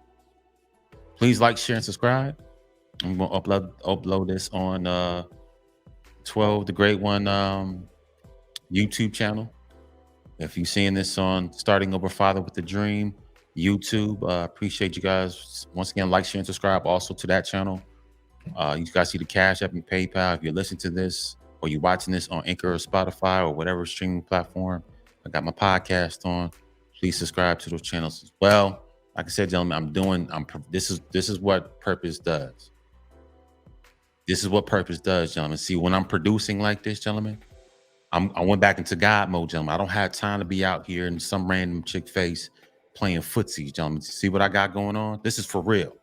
Please like, share, and subscribe. I'm gonna upload this on 12 the Great One YouTube channel. If you're seeing this on Starting Over Father with the Dream YouTube, appreciate you guys. Once again, like, share, and subscribe also to that channel. You guys see the Cash App and PayPal. If you're listening to this or you're watching this on Anchor or Spotify or whatever streaming platform, I got my podcast on. Please subscribe to those channels as well. Like I said, gentlemen, this is what purpose does. This is what purpose does, gentlemen. See, when I'm producing like this, gentlemen, I went back into God mode, gentlemen. I don't have time to be out here in some random chick face playing footsie, gentlemen. See what I got going on? This is for real.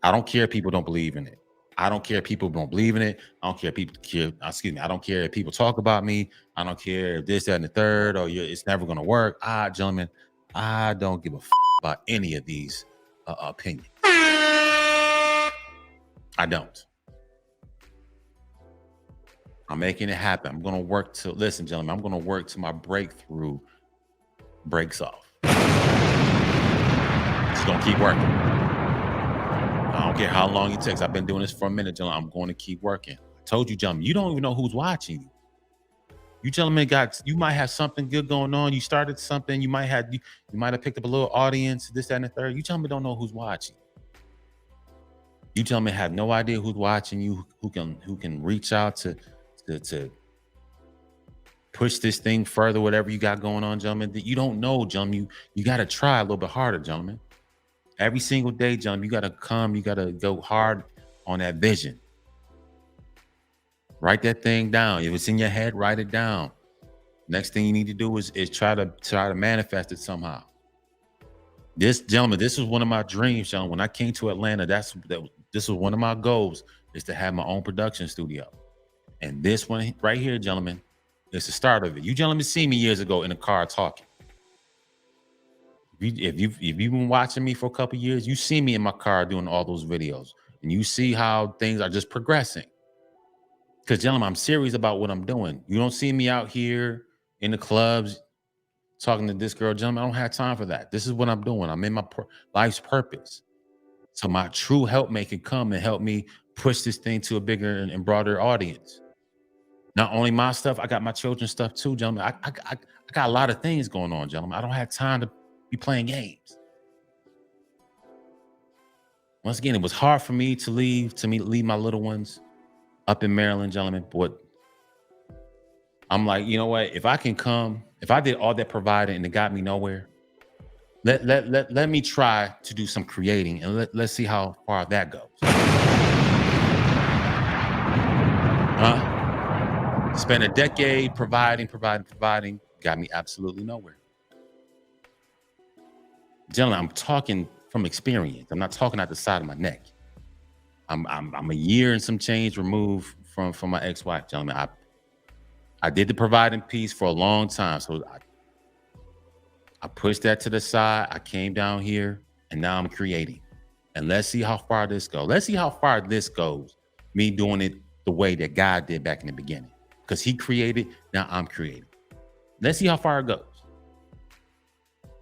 I don't care if people don't believe in it. I don't care if people don't believe in it. I don't care if people care. Excuse me. I don't care if people talk about me. I don't care if this, that, and the third, or it's never going to work. Gentlemen, I don't give a about any of these opinions. I don't. I'm making it happen. I'm going to work to, listen, gentlemen, I'm going to work till my breakthrough breaks off. Just going to keep working. I don't care how long it takes. I've been doing this for a minute, gentlemen. I'm going to keep working. I told you, gentlemen, you don't even know who's watching you. You gentlemen you might have something good going on. You started something. You might have picked up a little audience, this, that, and the third. You gentlemen don't know who's watching. You gentlemen have no idea who's watching you, who can reach out to push this thing further, whatever you got going on, gentlemen. That you don't know, gentlemen. You got to try a little bit harder, gentlemen. Every single day, gentlemen, you got to go hard on that vision. Write that thing down. If it's in your head, write it down. Next thing you need to do is try to manifest it somehow. This, gentlemen, this was one of my dreams, gentlemen. When I came to Atlanta, this was one of my goals, is to have my own production studio. And this one right here, gentlemen, is the start of it. You gentlemen see me years ago in the car talking. If you've been watching me for a couple of years, you see me in my car doing all those videos, and you see how things are just progressing. Because, gentlemen, I'm serious about what I'm doing. You don't see me out here in the clubs talking to this girl, gentlemen. I don't have time for that. This is what I'm doing. I'm in my life's purpose. So my true helpmate can come and help me push this thing to a bigger and broader audience. Not only my stuff, I got my children's stuff too, gentlemen. I got a lot of things going on, gentlemen. I don't have time to be playing games. Once again, it was hard for me to leave my little ones up in Maryland, gentlemen. But I'm like, you know what? If I did all that providing and it got me nowhere, let me try to do some creating, and let's see how far that goes. Spent a decade providing, got me absolutely nowhere. Gentlemen, I'm talking from experience. I'm not talking out the side of my neck. I'm a year and some change removed from my ex-wife, gentlemen. I did the providing piece for a long time, so I pushed that to the side. I came down here, and now I'm creating. And let's see how far this goes. Let's see how far this goes. Me doing it the way that God did back in the beginning. Because he created, now I'm creating. Let's see how far it goes.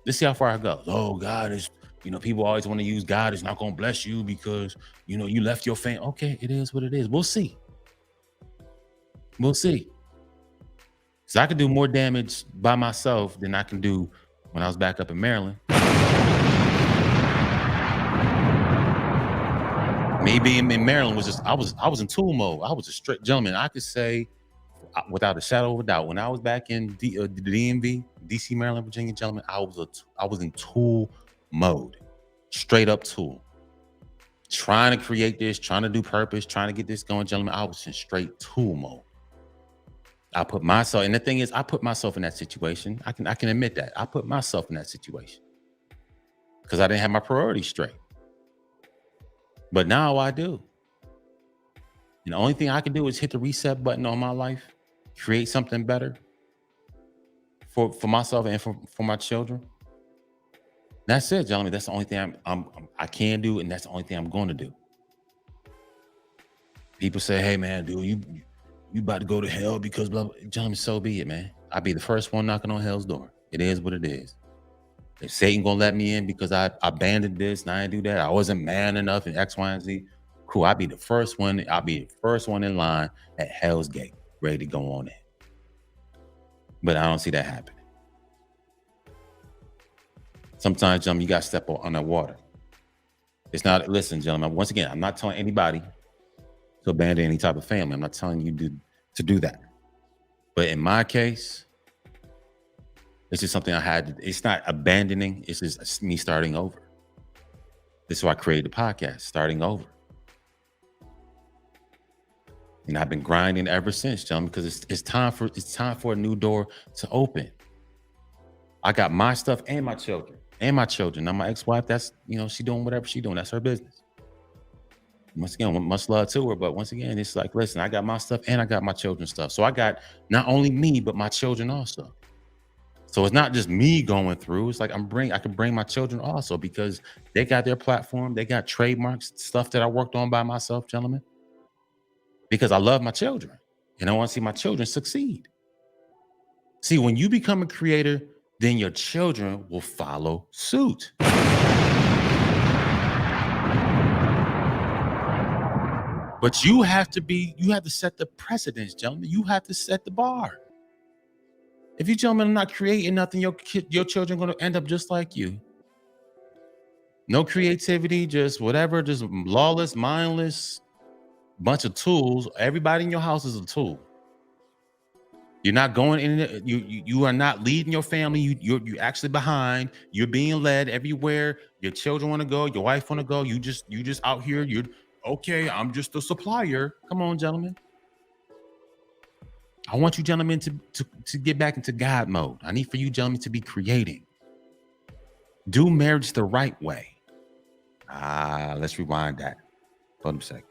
Let's see how far it goes. Oh, God is, people always want to use God is not going to bless you because, you left your family. Okay, it is what it is. We'll see. We'll see. Because I could do more damage by myself than I can do when I was back up in Maryland. Me being in Maryland was just, I was in tool mode. I was a straight gentleman. I could say without a shadow of a doubt, when I was back in the DMV, DC, Maryland, Virginia, gentlemen, I was in tool mode, straight up tool. Trying to create this, trying to do purpose, trying to get this going, gentlemen. I was in straight tool mode. I put myself, and the thing is, I put myself in that situation. I can admit that. I put myself in that situation because I didn't have my priorities straight. But now I do. And the only thing I can do is hit the reset button on my life create something better for myself and for my children. That's it, gentlemen. That's the only thing I can do, and that's the only thing I'm going to do. People say, "Hey, man, dude, you about to go to hell because blah, blah." Gentlemen, so be it, man. I'll be the first one knocking on hell's door. It is what it is. If Satan gonna let me in because I abandoned this and I didn't do that, I wasn't man enough in X, Y, and Z. Cool. I'll be the first one. I'll be the first one in line at Hell's Gate, ready to go on in. But I don't see that happening. Sometimes, gentlemen, you got to step on that water. It's not, listen, gentlemen, once again, I'm not telling anybody to abandon any type of family. I'm not telling you to do that. But in my case, it's just something I had. It's not abandoning. It's just me starting over. This is why I created the podcast, starting over. And I've been grinding ever since, gentlemen, because it's time for a new door to open. I got my stuff and my children. Now my ex-wife, that's, she doing whatever she doing. That's her business. Once again, much love to her. But once again, it's like, listen, I got my stuff and I got my children's stuff. So I got not only me, but my children also. So it's not just me going through. It's like I can bring my children also, because they got their platform. They got trademarks, stuff that I worked on by myself, gentlemen. Because I love my children and I want to see my children succeed. See, when you become a creator, then your children will follow suit. But you have to set the precedence, gentlemen. You have to set the bar. If you gentlemen are not creating nothing, your children are going to end up just like you. No creativity, just whatever, just lawless, mindless, bunch of tools. Everybody in your house is a tool. You're not going in. You are not leading your family. You're actually behind. You're being led everywhere. Your children want to go. Your wife want to go. You just out here. You're okay. I'm just a supplier. Come on, gentlemen. I want you gentlemen to get back into God mode. I need for you gentlemen to be creating. Do marriage the right way. Let's rewind that. Hold on a second.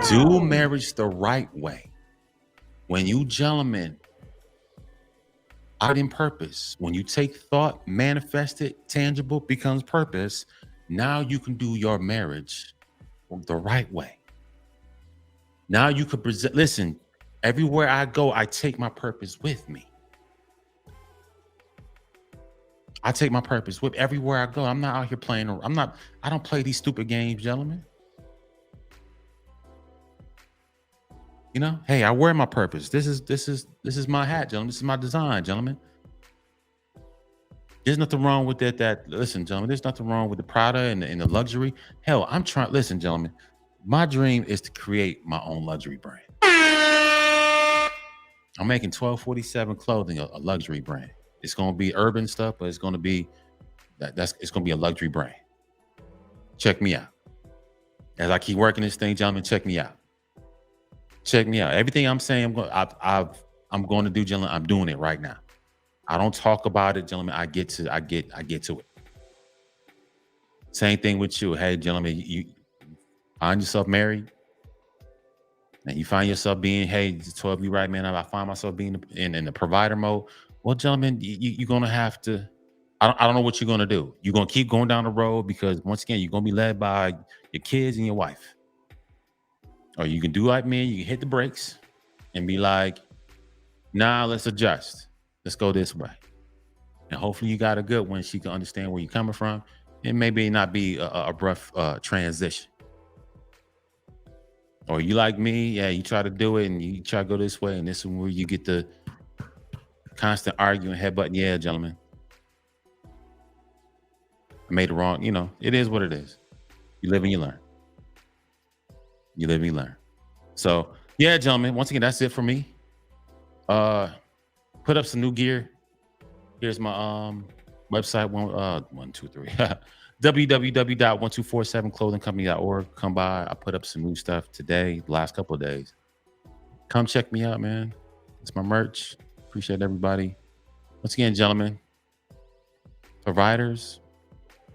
Do marriage the right way. When you gentlemen out in purpose, when you take thought, manifest it, tangible, becomes purpose, now you can do your marriage the right way. Now you could present, listen, everywhere I go, I take my purpose with me. I take my purpose with everywhere I go. I'm not out here playing. I don't play these stupid games, gentlemen. Hey, I wear my purpose. This is my hat, gentlemen. This is my design, gentlemen. There's nothing wrong with that. Listen, gentlemen, there's nothing wrong with the Prada and the luxury. Hell, listen, gentlemen, my dream is to create my own luxury brand. I'm making 1247 clothing a luxury brand. It's going to be urban stuff, but it's going to be it's going to be a luxury brand. Check me out. As I keep working this thing, gentlemen, check me out. Check me out. Everything I'm saying, I'm going to do, gentlemen. I'm doing it right now. I don't talk about it, gentlemen. I get to it. Same thing with you. Hey, gentlemen, you find yourself married, and you find yourself being, hey, 12, you right, man. I find myself being in the provider mode. Well, gentlemen, you're gonna have to. I don't know what you're gonna do. You're gonna keep going down the road, because once again, you're gonna be led by your kids and your wife. Or you can do like me, you can hit the brakes and be like, nah, let's adjust. Let's go this way. And hopefully you got a good one. She can understand where you're coming from. It maybe not be a rough transition. Or you like me, yeah, you try to do it and you try to go this way, and this is where you get the constant arguing, headbutting. Yeah, gentlemen. I made it wrong. It is what it is. You live and you learn. You live and you learn. So yeah, gentlemen, once again, that's it for me. Put up some new gear. Here's my website, 1247clothingcompany.org. Come by. I put up some new stuff today, the last couple of days. Come check me out, man. It's my merch. Appreciate everybody. Once again, gentlemen, providers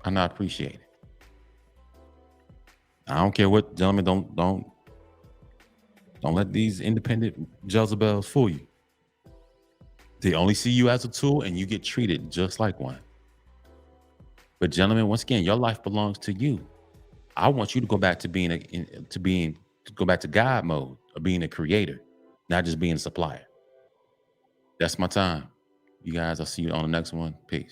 are not appreciated. I don't care what, gentlemen, don't Don't let these independent Jezebels fool you. They only see you as a tool, and you get treated just like one. But gentlemen, once again, your life belongs to you. I want you to go back to go back to God mode of being a creator, not just being a supplier. That's my time. You guys, I'll see you on the next one. Peace.